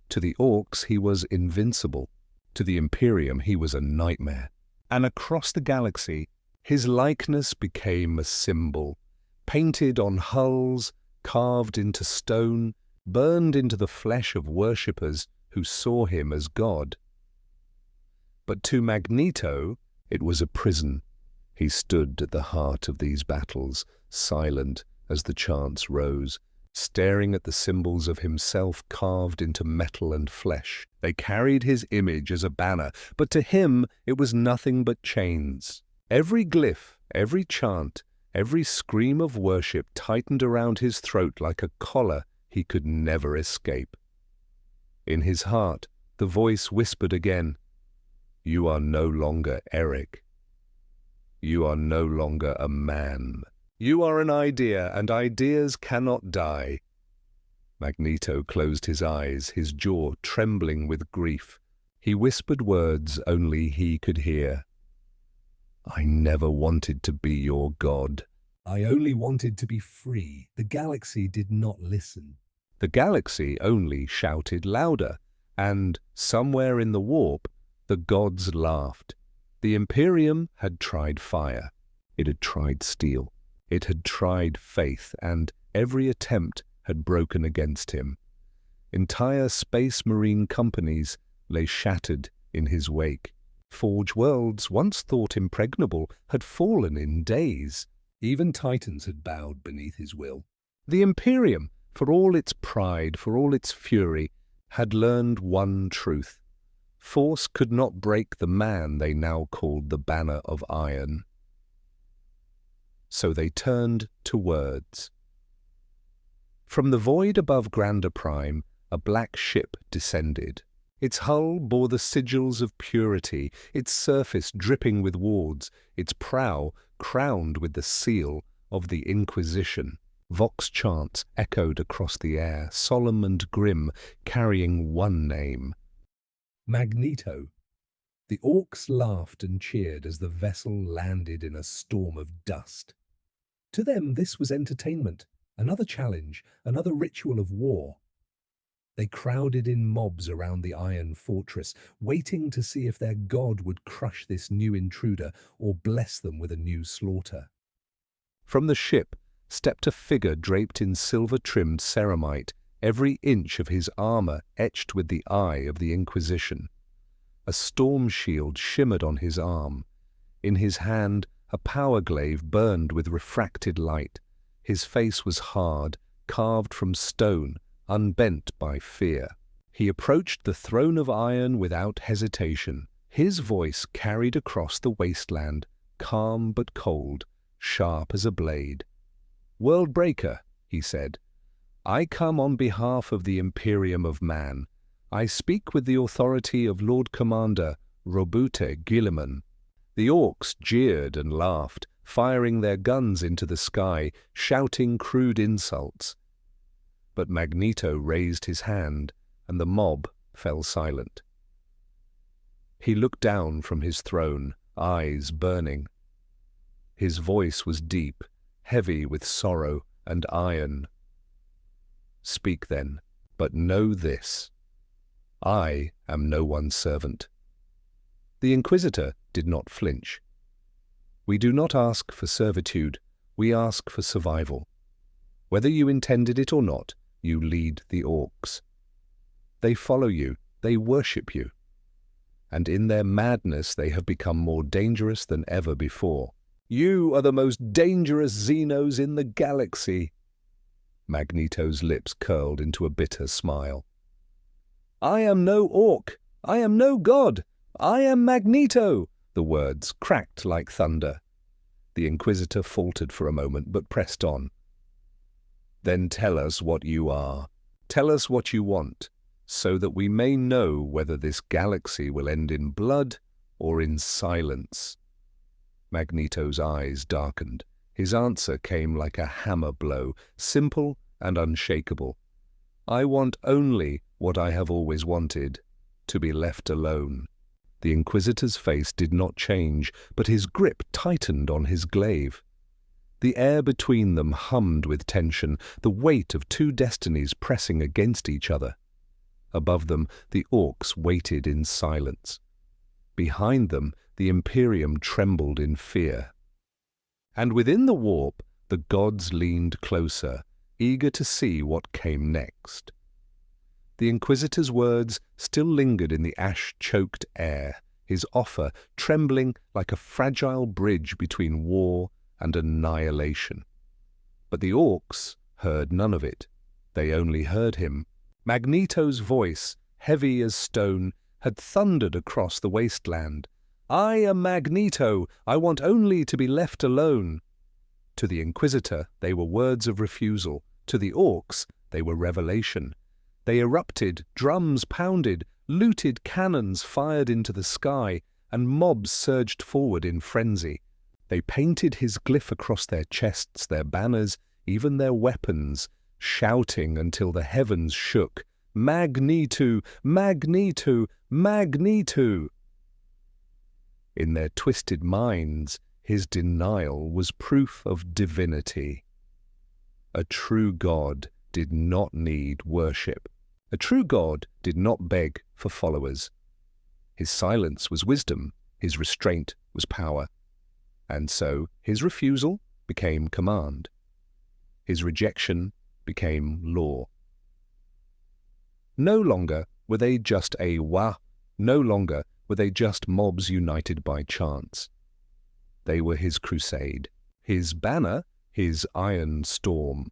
To the Orks he was invincible. To the Imperium he was a nightmare. And across the galaxy, his likeness became a symbol, painted on hulls, carved into stone, burned into the flesh of worshippers who saw him as God. But to Magneto, it was a prison. He stood at the heart of these battles, silent as the chants rose, staring at the symbols of himself carved into metal and flesh. They carried his image as a banner, but to him it was nothing but chains. Every glyph, every chant, every scream of worship tightened around his throat like a collar he could never escape. In his heart, the voice whispered again, "You are no longer Eric. You are no longer a man. You are an idea, and ideas cannot die." Magneto closed his eyes, his jaw trembling with grief. He whispered words only he could hear. "I never wanted to be your god. I only wanted to be free." The galaxy did not listen. The galaxy only shouted louder, and, somewhere in the warp, the gods laughed. The Imperium had tried fire. It had tried steel. It had tried faith, and every attempt had broken against him. Entire space marine companies lay shattered in his wake. Forge worlds, once thought impregnable, had fallen in days. Even titans had bowed beneath his will. The Imperium, for all its pride, for all its fury, had learned one truth. Force could not break the man they now called the Banner of Iron. So they turned to words. From the void above Grander Prime, a black ship descended. Its hull bore the sigils of purity, its surface dripping with wards, its prow crowned with the seal of the Inquisition. Vox chants echoed across the air, solemn and grim, carrying one name: Magneto. The Orks laughed and cheered as the vessel landed in a storm of dust. To them this was entertainment, another challenge, another ritual of war. They crowded in mobs around the iron fortress, waiting to see if their god would crush this new intruder or bless them with a new slaughter. From the ship stepped a figure draped in silver-trimmed ceramite, every inch of his armor etched with the eye of the Inquisition. A storm shield shimmered on his arm. In his hand, a power glaive burned with refracted light. His face was hard, carved from stone, unbent by fear. He approached the throne of iron without hesitation. His voice carried across the wasteland, calm but cold, sharp as a blade. "Worldbreaker," he said, "I come on behalf of the Imperium of Man. I speak with the authority of Lord Commander Robute Guilliman." The Orks jeered and laughed, firing their guns into the sky, shouting crude insults. But Magneto raised his hand, and the mob fell silent. He looked down from his throne, eyes burning. His voice was deep, heavy with sorrow and iron. "Speak then, but know this. I am no one's servant." The Inquisitor did not flinch. "We do not ask for servitude, we ask for survival. Whether you intended it or not, you lead the Orks. They follow you, they worship you. And in their madness they have become more dangerous than ever before. You are the most dangerous Xenos in the galaxy." Magneto's lips curled into a bitter smile. "I am no Ork. I am no god. I am Magneto." The words cracked like thunder. The Inquisitor faltered for a moment, but pressed on. "Then tell us what you are. Tell us what you want, so that we may know whether this galaxy will end in blood or in silence." Magneto's eyes darkened. His answer came like a hammer blow, simple and unshakable. "I want only what I have always wanted, to be left alone." The Inquisitor's face did not change, but his grip tightened on his glaive. The air between them hummed with tension, the weight of two destinies pressing against each other. Above them, the Orks waited in silence. Behind them, the Imperium trembled in fear. And within the warp, the gods leaned closer, eager to see what came next. The Inquisitor's words still lingered in the ash-choked air, his offer trembling like a fragile bridge between war and annihilation. But the Orks heard none of it. They only heard him. Magneto's voice, heavy as stone, had thundered across the wasteland. "I am Magneto. I want only to be left alone." To the Inquisitor, they were words of refusal. To the Orks, they were revelation. They erupted, drums pounded, looted cannons fired into the sky, and mobs surged forward in frenzy. They painted his glyph across their chests, their banners, even their weapons, shouting until the heavens shook, "Magneto! Magneto! Magneto!" In their twisted minds, his denial was proof of divinity. A true god did not need worship. A true god did not beg for followers. His silence was wisdom, his restraint was power. And so his refusal became command. His rejection became law. No longer were they just a wa, no longer were they just mobs united by chance. They were his crusade, his banner, his iron storm.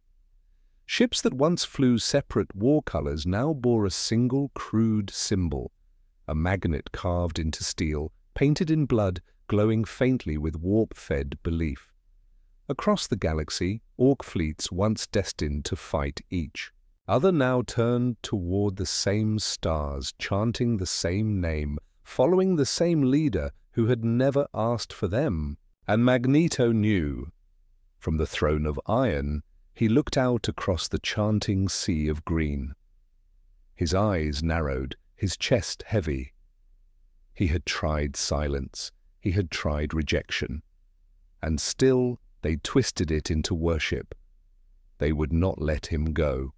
Ships that once flew separate war colors now bore a single crude symbol, a magnet carved into steel, painted in blood, glowing faintly with warp-fed belief. Across the galaxy, Ork fleets once destined to fight each. Other now turned toward the same stars, chanting the same name, following the same leader who had never asked for them. And Magneto knew. From the throne of iron, he looked out across the chanting sea of green. His eyes narrowed, his chest heavy. He had tried silence, he had tried rejection. And still they twisted it into worship. They would not let him go.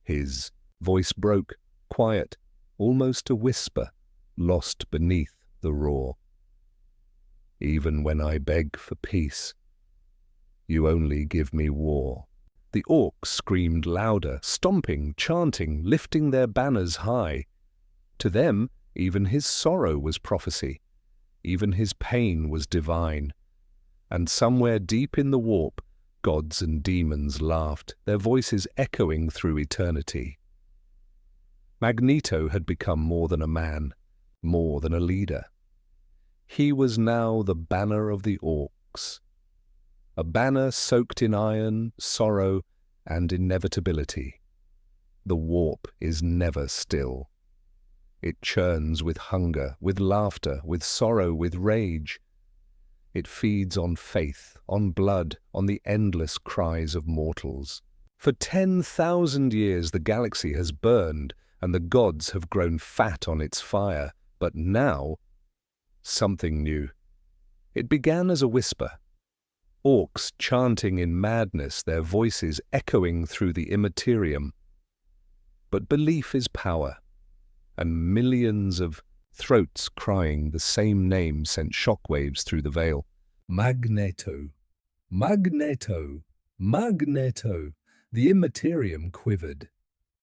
His voice broke, quiet, almost a whisper, lost beneath the roar. "Even when I beg for peace, you only give me war." The Orks screamed louder, stomping, chanting, lifting their banners high. To them, even his sorrow was prophecy. Even his pain was divine. And somewhere deep in the warp, gods and demons laughed, their voices echoing through eternity. Magneto had become more than a man, more than a leader. He was now the banner of the Orks. A banner soaked in iron, sorrow, and inevitability. The warp is never still. It churns with hunger, with laughter, with sorrow, with rage. It feeds on faith, on blood, on the endless cries of mortals. For 10,000 years the galaxy has burned, and the gods have grown fat on its fire. But now, something new. It began as a whisper. Orks chanting in madness, their voices echoing through the Imperium. But belief is power, and millions of throats crying the same name sent shockwaves through the veil. Magneto, Magneto, Magneto. The Imperium quivered.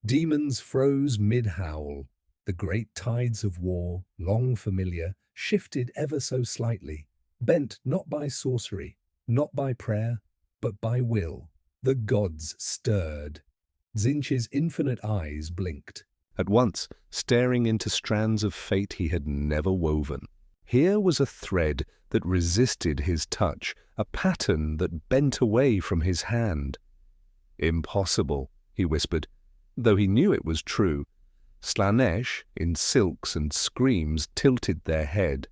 Demons froze mid-howl. The great tides of war, long familiar, shifted ever so slightly, bent not by sorcery, not by prayer, but by will. The gods stirred. Tzeentch's infinite eyes blinked. At once, staring into strands of fate he had never woven. Here was a thread that resisted his touch, a pattern that bent away from his hand. "Impossible," he whispered, though he knew it was true. Slaanesh, in silks and screams, tilted their head.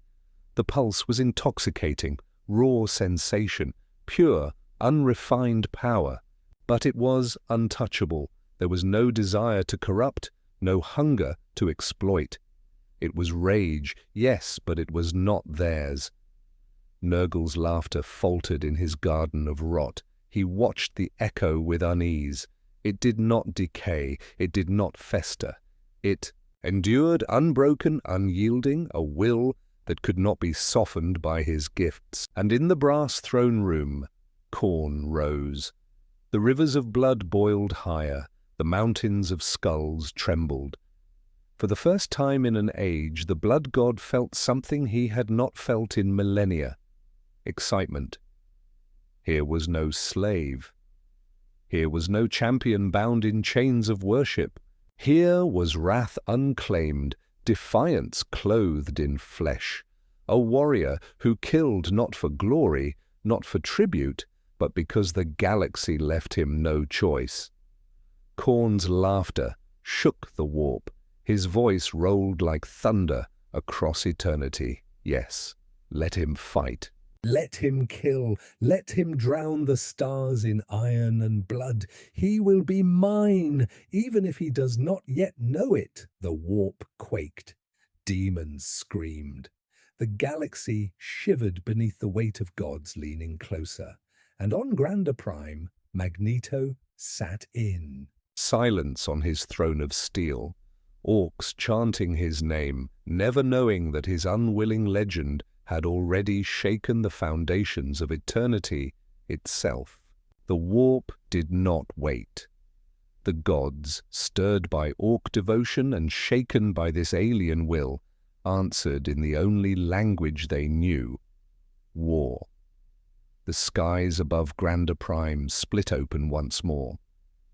The pulse was intoxicating, raw sensation, pure, unrefined power. But it was untouchable. There was no desire to corrupt, no hunger to exploit. It was rage, yes, but it was not theirs. Nurgle's laughter faltered in his garden of rot. He watched the echo with unease. It did not decay, it did not fester. It endured unbroken, unyielding, a will that could not be softened by his gifts. And in the brass throne room, Khorne rose. The rivers of blood boiled higher, the mountains of skulls trembled. For the first time in an age, the blood god felt something he had not felt in millennia: excitement. Here was no slave. Here was no champion bound in chains of worship. Here was wrath unclaimed, defiance clothed in flesh. A warrior who killed not for glory, not for tribute, but because the galaxy left him no choice. Khorne's laughter shook the warp. His voice rolled like thunder across eternity. Yes, let him fight. Let him kill, let him drown the stars in iron and blood. He will be mine, even if he does not yet know it. The warp quaked. Demons screamed. The galaxy shivered beneath the weight of gods leaning closer. And on Grander Prime, Magneto sat in. Silence on his throne of steel. Orks chanting his name, never knowing that his unwilling legend had already shaken the foundations of eternity itself. The warp did not wait. The gods, stirred by Ork devotion and shaken by this alien will, answered in the only language they knew: war. The skies above Grander Prime split open once more,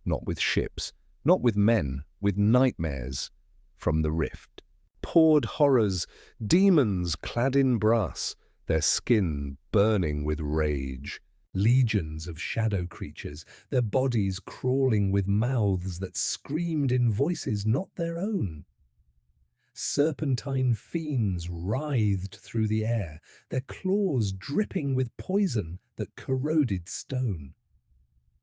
not with ships, not with men, with nightmares. From the rift poured horrors, demons clad in brass, their skin burning with rage. Legions of shadow creatures, their bodies crawling with mouths that screamed in voices not their own. Serpentine fiends writhed through the air, their claws dripping with poison that corroded stone.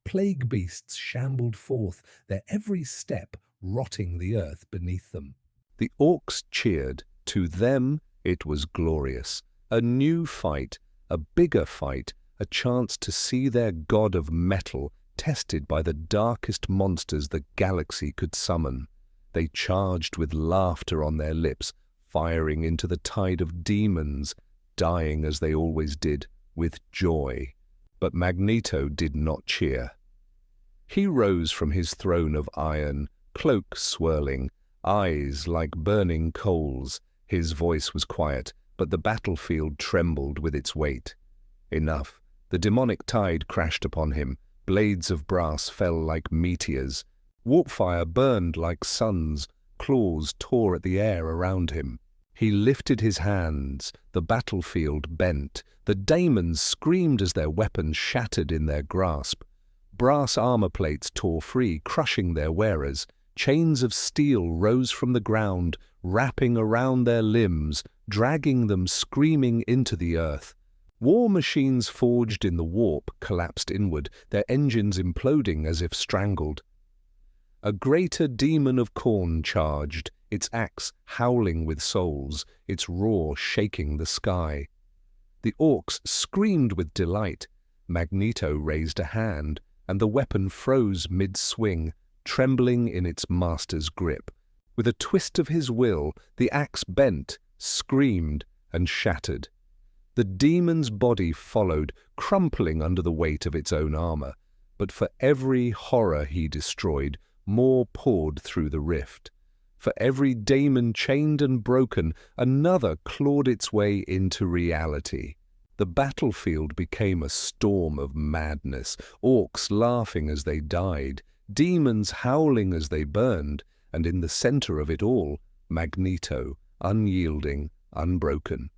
Plague beasts shambled forth, their every step rotting the earth beneath them. The Orks cheered. To them it was glorious. A new fight, a bigger fight, a chance to see their god of metal tested by the darkest monsters the galaxy could summon. They charged with laughter on their lips, firing into the tide of demons, dying as they always did, with joy. But Magneto did not cheer. He rose from his throne of iron, cloak swirling, eyes like burning coals. His voice was quiet, but the battlefield trembled with its weight. Enough. The demonic tide crashed upon him. Blades of brass fell like meteors. Warpfire burned like suns. Claws tore at the air around him. He lifted his hands. The battlefield bent. The daemons screamed as their weapons shattered in their grasp. Brass armor plates tore free, crushing their wearers. Chains of steel rose from the ground, wrapping around their limbs, dragging them screaming into the earth. War machines forged in the warp collapsed inward, their engines imploding as if strangled. A greater demon of Khorne charged, its axe howling with souls, its roar shaking the sky. The Orks screamed with delight. Magneto raised a hand, and the weapon froze mid-swing, trembling in its master's grip. With a twist of his will, the axe bent, screamed, and shattered. The demon's body followed, crumpling under the weight of its own armor. But for every horror he destroyed, more poured through the rift. For every daemon chained and broken, another clawed its way into reality. The battlefield became a storm of madness, orcs laughing as they died, demons howling as they burned, and in the center of it all, Magneto, unyielding, unbroken.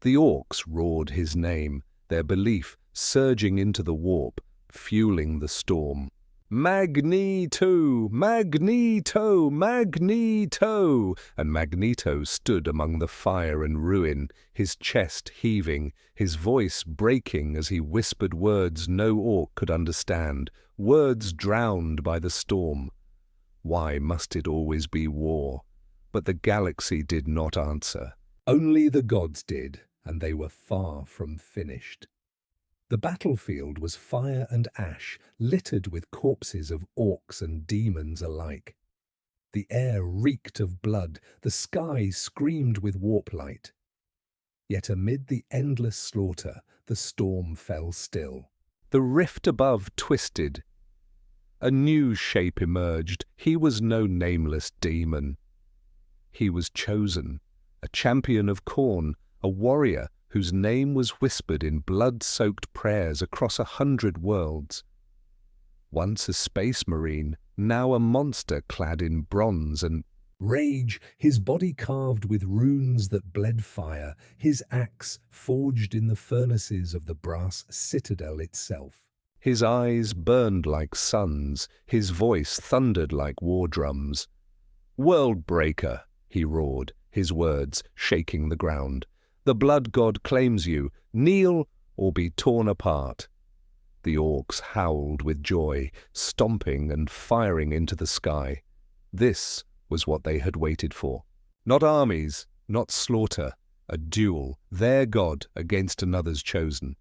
The orcs roared his name, their belief surging into the warp, fueling the storm. Magneto! Magneto! Magneto! And Magneto stood among the fire and ruin, his chest heaving, his voice breaking as he whispered words no orc could understand, words drowned by the storm. Why must it always be war? But the galaxy did not answer. Only the gods did, and they were far from finished. The battlefield was fire and ash, littered with corpses of orcs and demons alike. The air reeked of blood, the sky screamed with warp light. Yet amid the endless slaughter, the storm fell still. The rift above twisted. A new shape emerged. He was no nameless demon. He was chosen, a champion of Khorne, a warrior whose name was whispered in blood-soaked prayers across 100 worlds. Once a space marine, now a monster clad in bronze and rage, his body carved with runes that bled fire, his axe forged in the furnaces of the brass citadel itself. his eyes burned like suns, his voice thundered like war drums. "World-breaker," he roared, his words shaking the ground. "The blood god claims you. Kneel or be torn apart." The orcs howled with joy, stomping and firing into the sky. This was what they had waited for. Not armies, not slaughter, a duel, their god against another's chosen.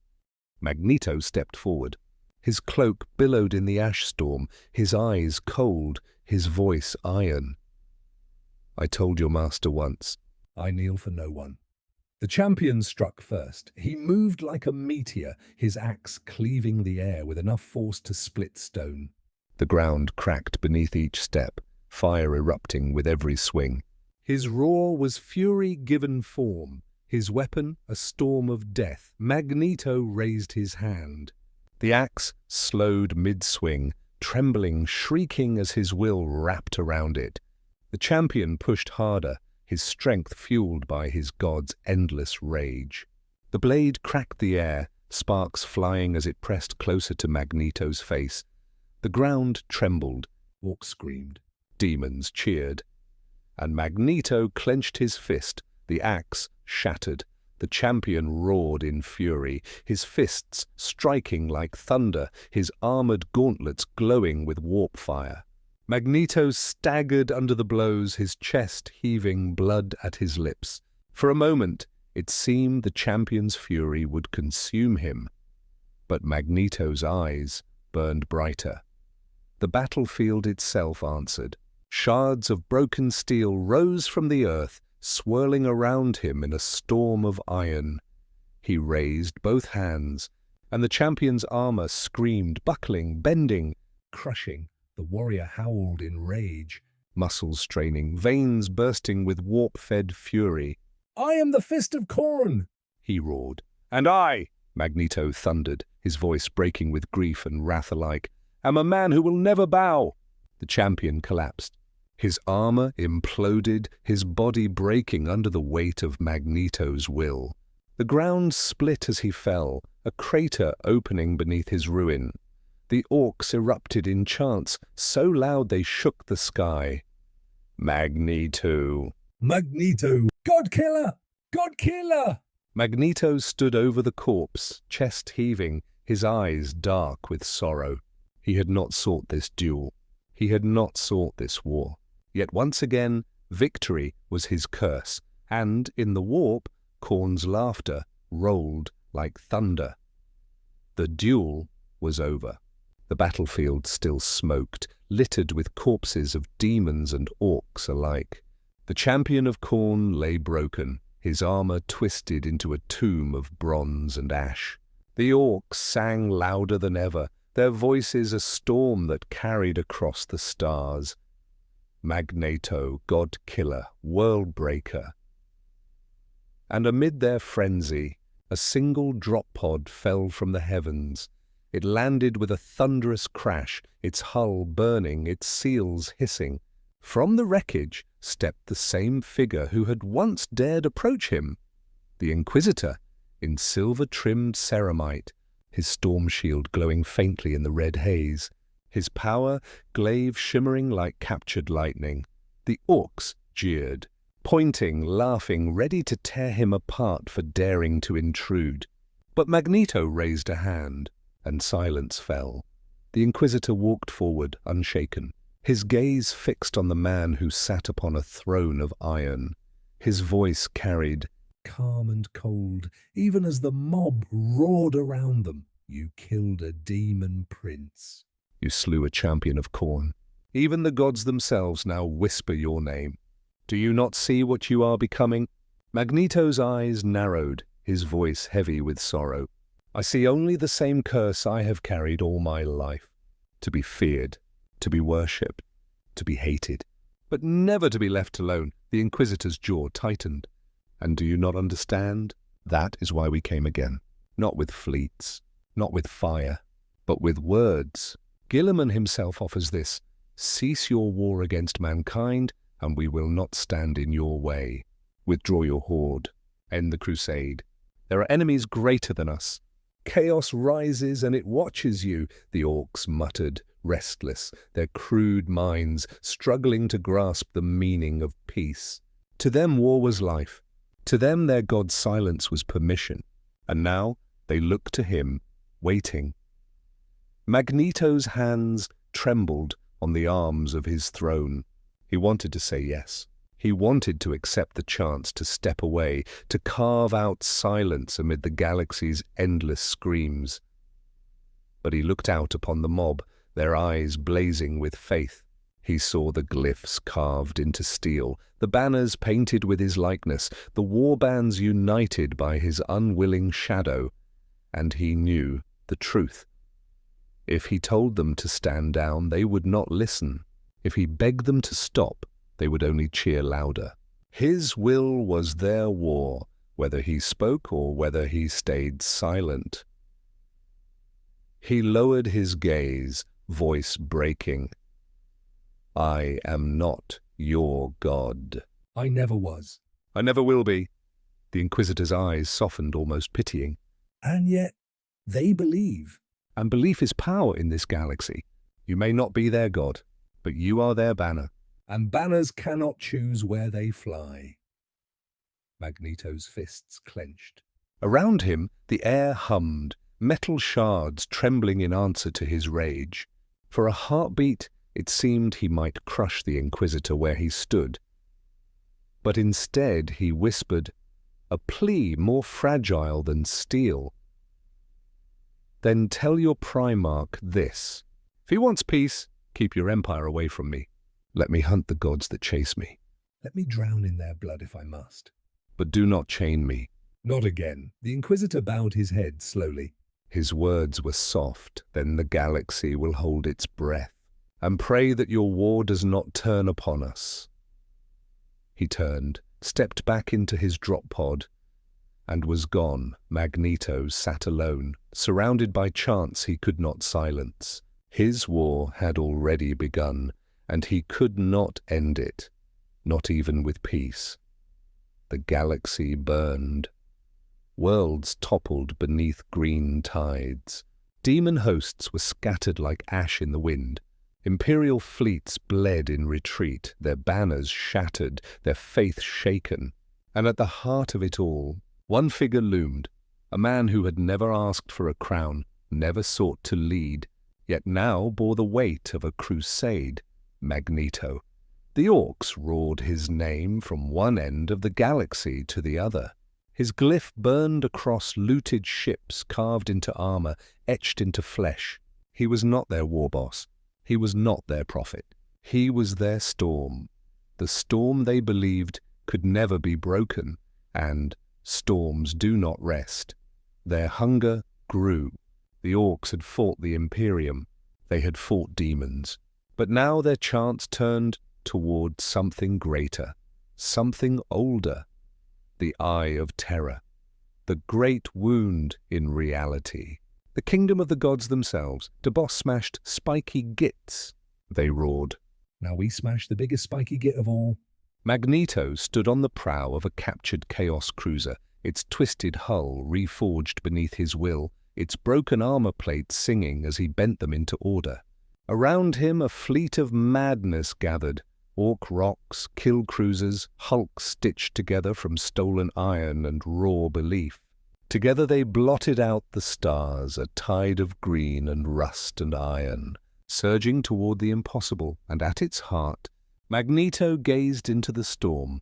Magneto stepped forward. His cloak billowed in the ash storm, his eyes cold, his voice iron. "I told your master once." "I kneel for no one." The champion struck first. He moved like a meteor, his axe cleaving the air with enough force to split stone. The ground cracked beneath each step, fire erupting with every swing. His roar was fury given form, his weapon a storm of death. Magneto raised his hand. The axe slowed mid-swing, trembling, shrieking as his will wrapped around it. The champion pushed harder, his strength fueled by his god's endless rage. The blade cracked the air, sparks flying as it pressed closer to Magneto's face. The ground trembled. Orcs screamed. Demons cheered. And Magneto clenched his fist, the axe shattered. The champion roared in fury, his fists striking like thunder, his armored gauntlets glowing with warp fire. Magneto staggered under the blows, his chest heaving, blood at his lips. For a moment, it seemed the champion's fury would consume him. But Magneto's eyes burned brighter. The battlefield itself answered. Shards of broken steel rose from the earth, swirling around him in a storm of iron. He raised both hands, and the champion's armor screamed, buckling, bending, crushing. The warrior howled in rage, muscles straining, veins bursting with warp-fed fury. "I am the Fist of Khorne!" he roared. "And I," Magneto thundered, his voice breaking with grief and wrath alike, "am a man who will never bow." The champion collapsed. His armor imploded, his body breaking under the weight of Magneto's will. The ground split as he fell, a crater opening beneath his ruin. The orcs erupted in chants, so loud they shook the sky. "Magneto! Magneto! God killer! God killer!" Magneto stood over the corpse, chest heaving, his eyes dark with sorrow. He had not sought this duel. He had not sought this war. Yet once again, victory was his curse, and in the warp, Khorne's laughter rolled like thunder. The duel was over. The battlefield still smoked, littered with corpses of demons and orcs alike. The champion of Khorne lay broken, his armor twisted into a tomb of bronze and ash. The orcs sang louder than ever, their voices a storm that carried across the stars. Magneto, God-killer, world-breaker. And amid their frenzy, A single drop pod fell from the heavens. It landed with a thunderous crash, its hull burning, its seals hissing. From the wreckage stepped the same figure who had once dared approach him, the Inquisitor, in silver-trimmed ceramite, his storm shield glowing faintly in the red haze, his power glaive shimmering like captured lightning. The Orks jeered, pointing, laughing, ready to tear him apart for daring to intrude. But Magneto raised a hand, and silence fell. The Inquisitor walked forward, unshaken, his gaze fixed on the man who sat upon a throne of iron. His voice carried, calm and cold, even as the mob roared around them. You killed a demon prince. You slew a champion of Khorne. Even the gods themselves now whisper your name. Do you not see what you are becoming? Magneto's eyes narrowed, his voice heavy with sorrow. I see only the same curse I have carried all my life. To be feared, to be worshipped, to be hated, but never to be left alone. The Inquisitor's jaw tightened. And do you not understand? That is why we came again. Not with fleets, not with fire, but with words. Gilliman himself offers this. Cease your war against mankind, and we will not stand in your way. Withdraw your horde. End the crusade. There are enemies greater than us. Chaos rises and it watches you, the Orks muttered, restless, their crude minds struggling to grasp the meaning of peace. To them war was life. To them their god's silence was permission. And now they look to him, waiting. Magneto's hands trembled on the arms of his throne. He wanted to say yes. He wanted to accept the chance to step away, to carve out silence amid the galaxy's endless screams. But he looked out upon the mob, their eyes blazing with faith. He saw the glyphs carved into steel, the banners painted with his likeness, the warbands united by his unwilling shadow, and he knew the truth. If he told them to stand down, they would not listen. If he begged them to stop, they would only cheer louder. His will was their war, whether he spoke or whether he stayed silent. He lowered his gaze, voice breaking. I am not your god. I never was. I never will be. The Inquisitor's eyes softened, almost pitying. And yet, they believe. And belief is power in this galaxy. You may not be their god, but you are their banner. And banners cannot choose where they fly. Magneto's fists clenched. Around him, the air hummed, metal shards trembling in answer to his rage. For a heartbeat, it seemed he might crush the Inquisitor where he stood. But instead he whispered, a plea more fragile than steel. Then tell your Primarch this. If he wants peace, keep your empire away from me. Let me hunt the gods that chase me. Let me drown in their blood if I must. But do not chain me. Not again. The Inquisitor bowed his head slowly. His words were soft. Then the galaxy will hold its breath. And pray that your war does not turn upon us. He turned, stepped back into his drop pod, and was gone. Magneto sat alone, surrounded by chants he could not silence. His war had already begun, and he could not end it, not even with peace. The galaxy burned. Worlds toppled beneath green tides. Demon hosts were scattered like ash in the wind. Imperial fleets bled in retreat, their banners shattered, their faith shaken. And at the heart of it all, one figure loomed, a man who had never asked for a crown, never sought to lead, yet now bore the weight of a crusade. Magneto. The Orks roared his name from one end of the galaxy to the other. His glyph burned across looted ships carved into armor, etched into flesh. He was not their war boss. He was not their prophet. He was their storm. The storm they believed could never be broken, and storms do not rest. Their hunger grew. The Orks had fought the Imperium. They had fought demons. But now their chants turned toward something greater, something older, the Eye of Terror, the great wound in reality. The kingdom of the gods themselves. The boss smashed spiky gits, they roared. Now we smash the biggest spiky git of all. Magneto stood on the prow of a captured Chaos cruiser, its twisted hull reforged beneath his will, its broken armor plates singing as he bent them into order. Around him a fleet of madness gathered, Ork rocks, kill cruisers, hulks stitched together from stolen iron and raw belief. Together they blotted out the stars, a tide of green and rust and iron, surging toward the impossible, and at its heart, Magneto gazed into the storm.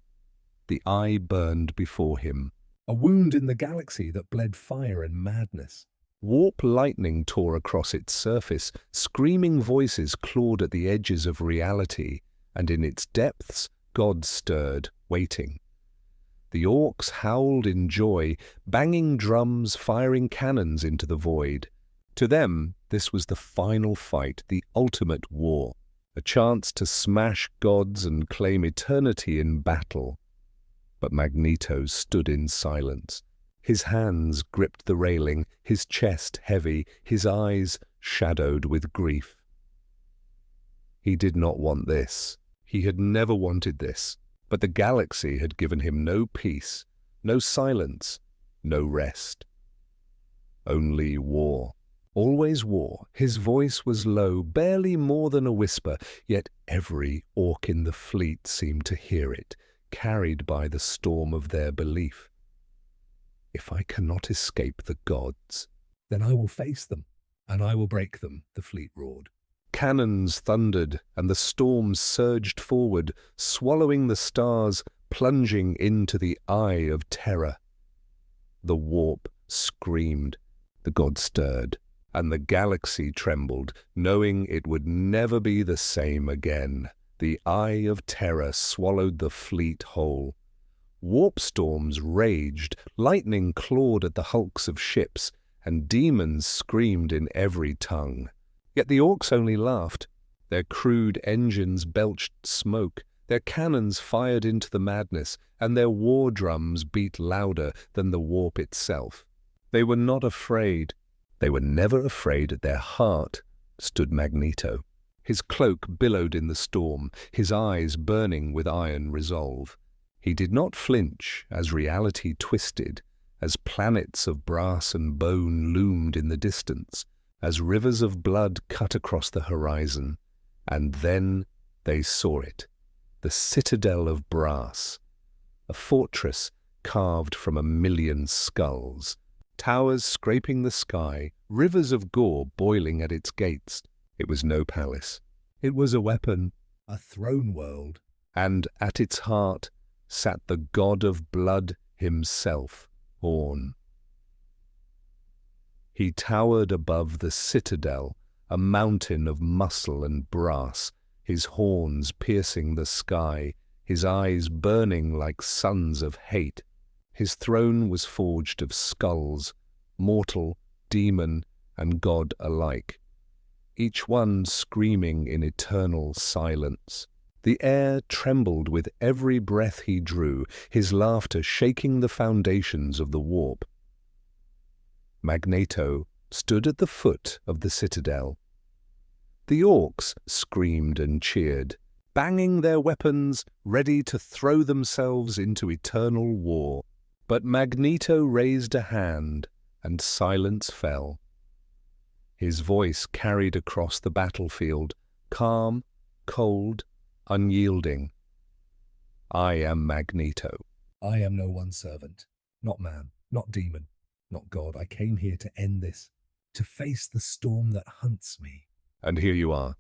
The eye burned before him. A wound in the galaxy that bled fire and madness. Warp lightning tore across its surface, screaming voices clawed at the edges of reality, and in its depths God stirred, waiting. The Orks howled in joy, banging drums, firing cannons into the void. To them, this was the final fight, the ultimate war, a chance to smash gods and claim eternity in battle. But Magneto stood in silence. His hands gripped the railing, his chest heavy, his eyes shadowed with grief. He did not want this. He had never wanted this. But the galaxy had given him no peace, no silence, no rest. Only war. Always war. His voice was low, barely more than a whisper, yet every Ork in the fleet seemed to hear it, carried by the storm of their belief. If I cannot escape the gods, then I will face them, and I will break them, the fleet roared. Cannons thundered, and the storms surged forward, swallowing the stars, plunging into the eye of terror. The warp screamed, the god stirred, and the galaxy trembled, knowing it would never be the same again. The eye of terror swallowed the fleet whole. Warp storms raged, lightning clawed at the hulks of ships, and demons screamed in every tongue. Yet the Orks only laughed. Their crude engines belched smoke, their cannons fired into the madness, and their war drums beat louder than the warp itself. They were not afraid. They were never afraid. At their heart stood Magneto. His cloak billowed in the storm, his eyes burning with iron resolve. He did not flinch as reality twisted, as planets of brass and bone loomed in the distance, as rivers of blood cut across the horizon. And then they saw it, the citadel of brass, a fortress carved from 1,000,000 skulls, towers scraping the sky, rivers of gore boiling at its gates. It was no palace. It was a weapon, a throne world. And at its heart sat the god of blood himself, Khorne. He towered above the citadel, a mountain of muscle and brass, his horns piercing the sky, his eyes burning like suns of hate. His throne was forged of skulls, mortal, demon, and god alike, each one screaming in eternal silence. The air trembled with every breath he drew, his laughter shaking the foundations of the warp. Magneto stood at the foot of the citadel. The Orks screamed and cheered, banging their weapons, ready to throw themselves into eternal war. But Magneto raised a hand, and silence fell. His voice carried across the battlefield, calm, cold, unyielding. I am Magneto. I am no one's servant, not man, not demon, not God. I came here to end this, to face the storm that hunts me. And here you are.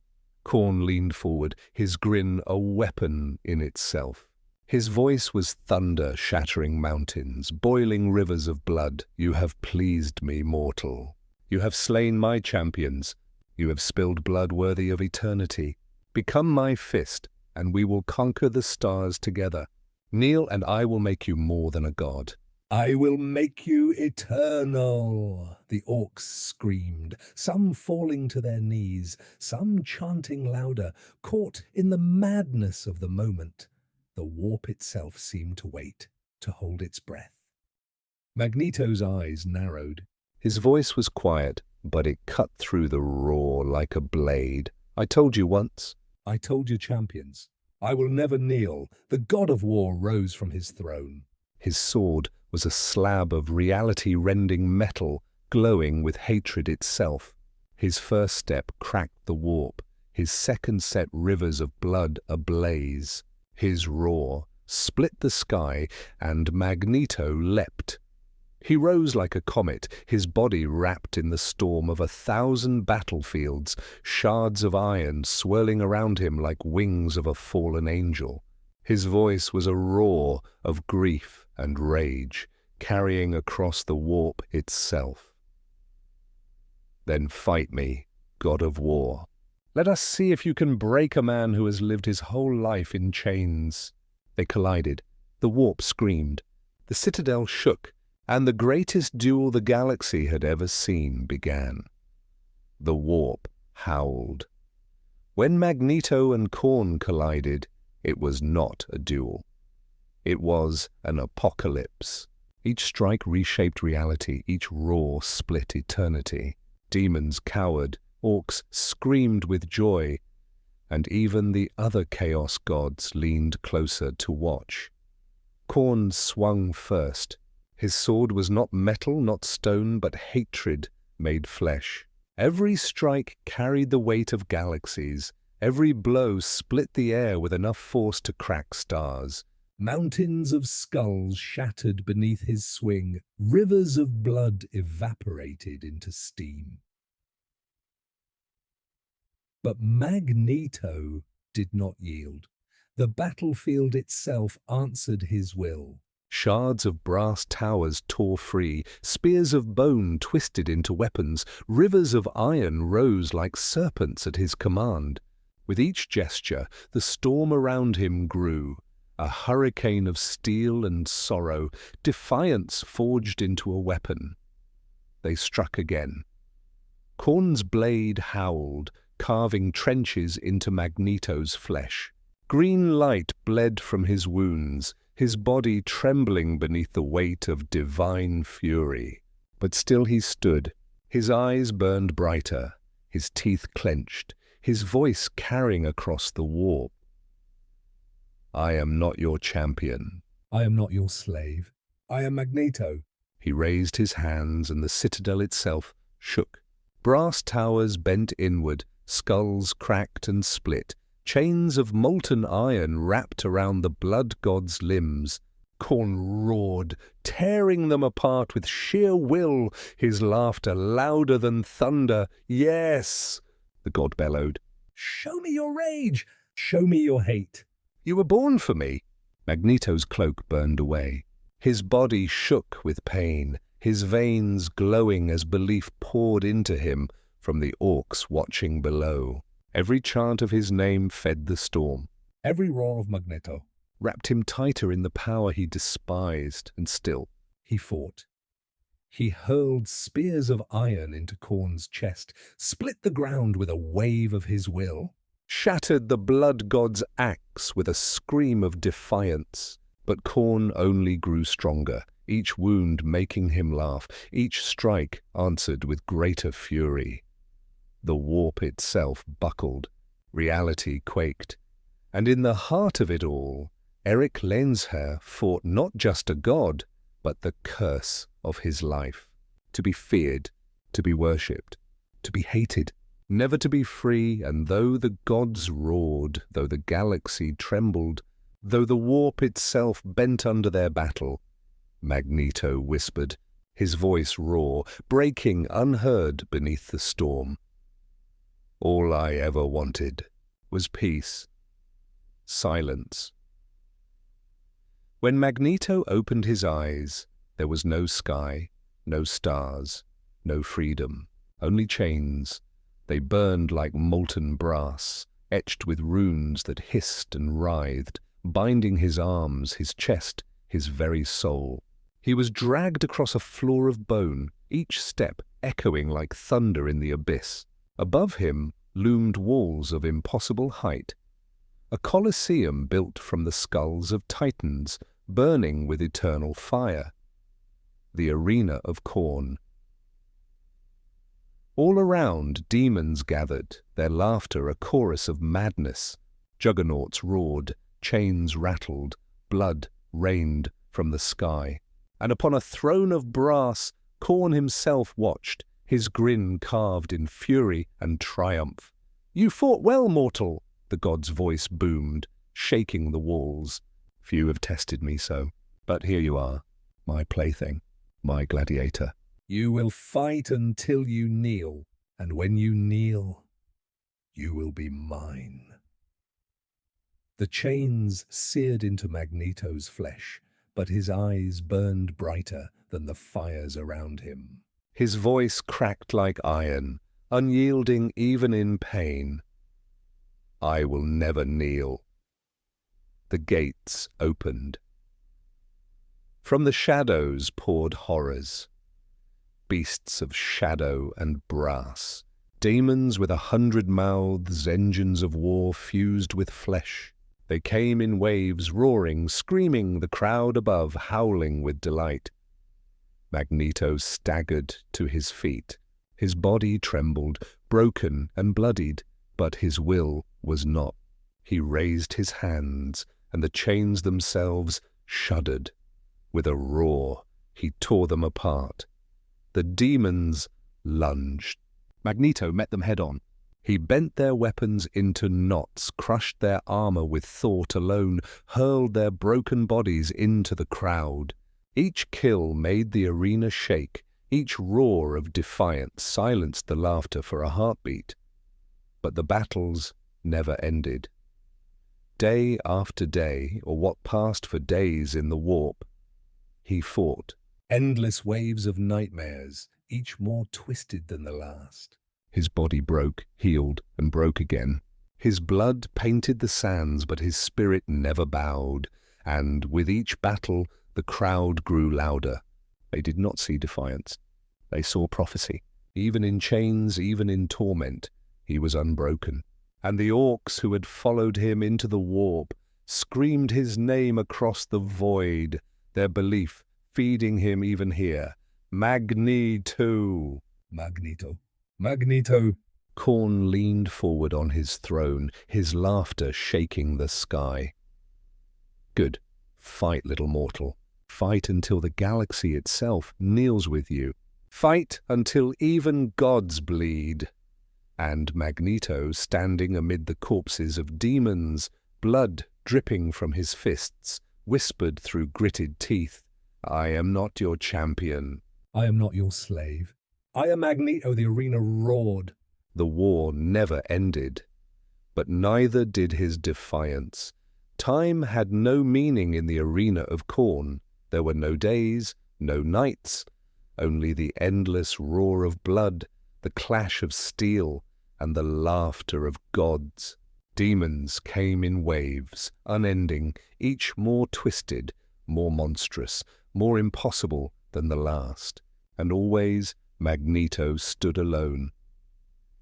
Khorne leaned forward, his grin a weapon in itself. His voice was thunder shattering mountains, boiling rivers of blood. You have pleased me, mortal. You have slain my champions. You have spilled blood worthy of eternity. Become my fist, and we will conquer the stars together. Kneel, and I will make you more than a god. I will make you eternal, the Orks screamed, some falling to their knees, some chanting louder, caught in the madness of the moment. The warp itself seemed to wait, to hold its breath. Magneto's eyes narrowed. His voice was quiet, but it cut through the roar like a blade. I told you once. I told your champions. I will never kneel. The god of war rose from his throne. His sword was a slab of reality-rending metal, glowing with hatred itself. His first step cracked the warp. His second set rivers of blood ablaze. His roar split the sky, and Magneto leapt. He rose like a comet, his body wrapped in the storm of 1,000 battlefields, shards of iron swirling around him like wings of a fallen angel. His voice was a roar of grief and rage, carrying across the warp itself. Then fight me, God of War. Let us see if you can break a man who has lived his whole life in chains. They collided. The warp screamed. The citadel shook, and the greatest duel the galaxy had ever seen began. The warp howled. When Magneto and Khorne collided, it was not a duel. It was an apocalypse. Each strike reshaped reality, each roar split eternity. Demons cowered, orcs screamed with joy, and even the other chaos gods leaned closer to watch. Khorne swung first. His sword was not metal, not stone, but hatred made flesh. Every strike carried the weight of galaxies. Every blow split the air with enough force to crack stars. Mountains of skulls shattered beneath his swing. Rivers of blood evaporated into steam. But Magneto did not yield. The battlefield itself answered his will. Shards of brass towers tore free, spears of bone twisted into weapons, rivers of iron rose like serpents at his command. With each gesture, the storm around him grew, a hurricane of steel and sorrow, defiance forged into a weapon. They struck again. Khorne's blade howled, carving trenches into Magneto's flesh. Green light bled from his wounds, his body trembling beneath the weight of divine fury. But still he stood. His eyes burned brighter, his teeth clenched, his voice carrying across the warp. I am not your champion. I am not your slave. I am Magneto. He raised his hands, and the citadel itself shook. Brass towers bent inward, skulls cracked and split. Chains of molten iron wrapped around the blood god's limbs. Khorne roared, tearing them apart with sheer will, his laughter louder than thunder. Yes, the god bellowed. Show me your rage. Show me your hate. You were born for me. Magneto's cloak burned away. His body shook with pain, his veins glowing as belief poured into him from the Orks watching below. Every chant of his name fed the storm. Every roar of Magneto wrapped him tighter in the power he despised, and still he fought. He hurled spears of iron into Khorne's chest, split the ground with a wave of his will, shattered the blood god's axe with a scream of defiance. But Khorne only grew stronger, each wound making him laugh, each strike answered with greater fury. The warp itself buckled, reality quaked, and in the heart of it all, Eric Lensher fought not just a god, but the curse of his life. To be feared, to be worshipped, to be hated, never to be free, and though the gods roared, though the galaxy trembled, though the warp itself bent under their battle, Magneto whispered, his voice raw, breaking unheard beneath the storm. All I ever wanted was peace, silence. When Magneto opened his eyes, there was no sky, no stars, no freedom, only chains. They burned like molten brass, etched with runes that hissed and writhed, binding his arms, his chest, his very soul. He was dragged across a floor of bone, each step echoing like thunder in the abyss. Above him loomed walls of impossible height, a colosseum built from the skulls of titans, burning with eternal fire. the arena of Khorne. All around, demons gathered, their laughter a chorus of madness. Juggernauts roared, chains rattled, blood rained from the sky. And upon a throne of brass, Khorne himself watched, his grin carved in fury and triumph. "You fought well, mortal," the god's voice boomed, shaking the walls. "Few have tested me so, but here you are, my plaything, my gladiator. You will fight until you kneel, and when you kneel, you will be mine." The chains seared into Magneto's flesh, but his eyes burned brighter than the fires around him. His voice cracked like iron, unyielding even in pain. "I will never kneel." The gates opened. From the shadows poured horrors. Beasts of shadow and brass, demons with 100 mouths, engines of war fused with flesh. They came in waves, roaring, screaming, the crowd above howling with delight. Magneto staggered to his feet. His body trembled, broken and bloodied, but his will was not. He raised his hands, and the chains themselves shuddered. With a roar, he tore them apart. The demons lunged. Magneto met them head-on. He bent their weapons into knots, crushed their armor with thought alone, hurled their broken bodies into the crowd. Each kill made the arena shake. Each roar of defiance silenced the laughter for a heartbeat. But the battles never ended. Day after day, or what passed for days in the warp, he fought. Endless waves of nightmares, each more twisted than the last. His body broke, healed, and broke again. His blood painted the sands, but his spirit never bowed. And with each battle, the crowd grew louder. They did not see defiance. They saw prophecy. Even in chains, even in torment, he was unbroken. And the Orks who had followed him into the warp screamed his name across the void, their belief feeding him even here. Magneto! Magneto! Magneto! Khorne leaned forward on his throne, his laughter shaking the sky. "Good. Fight, little mortal. Fight until the galaxy itself kneels with you. Fight until even gods bleed." And Magneto, standing amid the corpses of demons, blood dripping from his fists, whispered through gritted teeth, "I am not your champion. I am not your slave. I am Magneto," the arena roared. The war never ended, but neither did his defiance. Time had no meaning in the arena of Khorne. There were no days, no nights, only the endless roar of blood, the clash of steel, and the laughter of gods. Demons came in waves, unending, each more twisted, more monstrous, more impossible than the last. And always Magneto stood alone.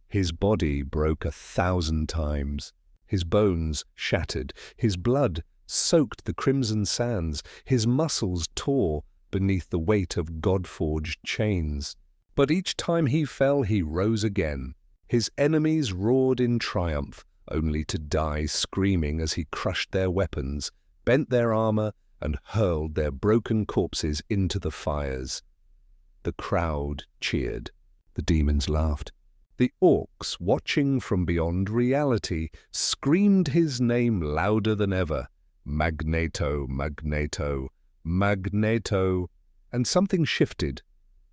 His body broke 1,000 times. His bones shattered. His blood soaked the crimson sands. His muscles tore beneath the weight of God-forged chains. But each time he fell, he rose again. His enemies roared in triumph, only to die screaming as he crushed their weapons, bent their armor, and hurled their broken corpses into the fires. The crowd cheered. The demons laughed. The Orks, watching from beyond reality, screamed his name louder than ever. Magneto, Magneto, Magneto. And something shifted.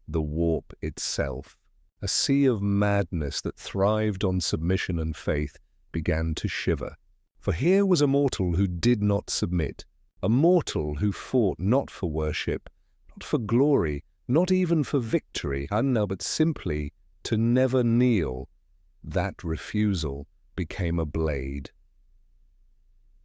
The warp itself, a sea of madness that thrived on submission and faith, began to shiver. For here was a mortal who did not submit, a mortal who fought not for worship, not for glory, not even for victory, but simply to never kneel. That refusal became a blade.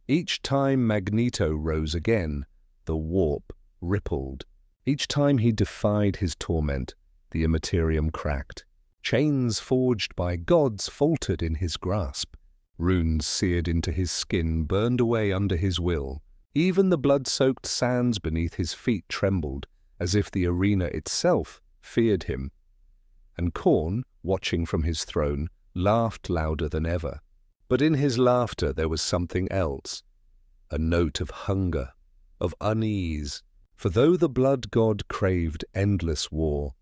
Each time Magneto rose again, the warp rippled. Each time he defied his torment, the Imperium cracked. Chains forged by gods faltered in his grasp. Runes seared into his skin burned away under his will. Even the blood-soaked sands beneath his feet trembled, as if the arena itself feared him. And Khorne, watching from his throne, laughed louder than ever. But in his laughter there was something else, a note of hunger, of unease, for though the blood god craved endless war,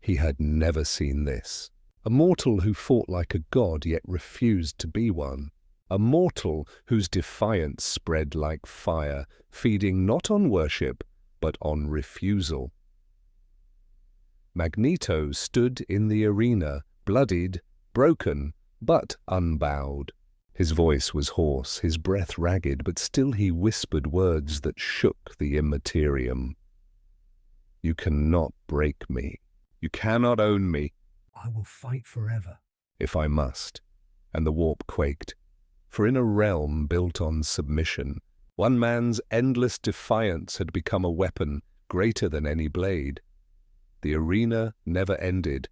he had never seen this. A mortal who fought like a god yet refused to be one. A mortal whose defiance spread like fire, feeding not on worship, but on refusal. Magneto stood in the arena, bloodied, broken, but unbowed. His voice was hoarse, his breath ragged, but still he whispered words that shook the Imperium. "You cannot break me. You cannot own me." "I will fight forever." "If I must." And the warp quaked. For in a realm built on submission, one man's endless defiance had become a weapon greater than any blade. The arena never ended.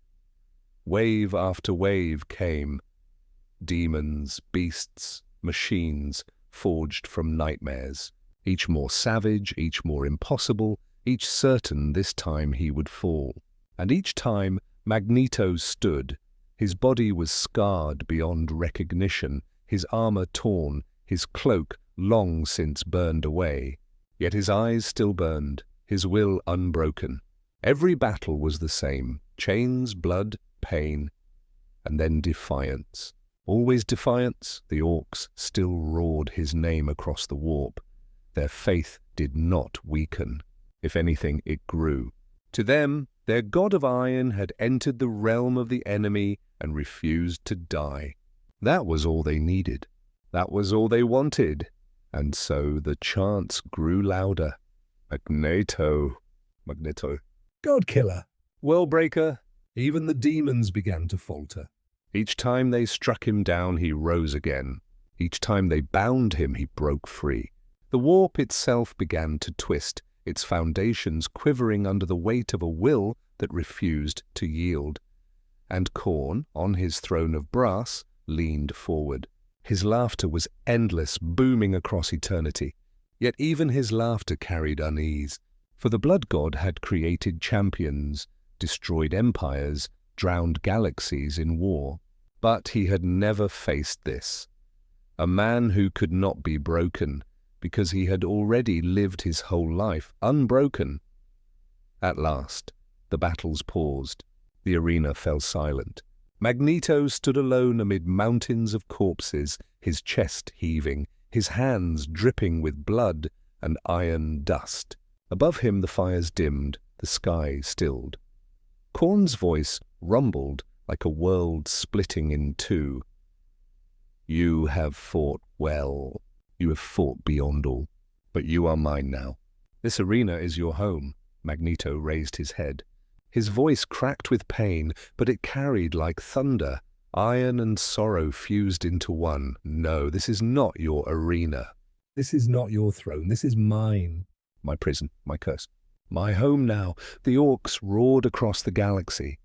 Wave after wave came. Demons, beasts, machines, forged from nightmares, each more savage, each more impossible, each certain this time he would fall. And each time Magneto stood. His body was scarred beyond recognition, his armor torn, his cloak long since burned away. Yet his eyes still burned, his will unbroken. Every battle was the same: chains, blood, pain, and then defiance. Always defiance, the Orks still roared his name across the warp. Their faith did not weaken. If anything, it grew. To them, their god of iron had entered the realm of the enemy and refused to die. That was all they needed. That was all they wanted. And so the chants grew louder. Magneto, Magneto. "God-killer." Worldbreaker. Even the demons began to falter. Each time they struck him down, he rose again. Each time they bound him, he broke free. The warp itself began to twist, its foundations quivering under the weight of a will that refused to yield. And Khorne, on his throne of brass, leaned forward. His laughter was endless, booming across eternity. Yet even his laughter carried unease, for the blood god had created champions, destroyed empires, drowned galaxies in war. But he had never faced this. A man who could not be broken, because he had already lived his whole life unbroken. At last, the battles paused. The arena fell silent. Magneto stood alone amid mountains of corpses, his chest heaving, his hands dripping with blood and iron dust. Above him the fires dimmed, the sky stilled. Khorne's voice rumbled like a world splitting in two. "You have fought well. You have fought beyond all. But you are mine now. This arena is your home." Magneto raised his head. His voice cracked with pain, but it carried like thunder. Iron and sorrow fused into one. "No, this is not your arena. This is not your throne. This is mine." My prison, my curse. My home now. The Orks roared across the galaxy.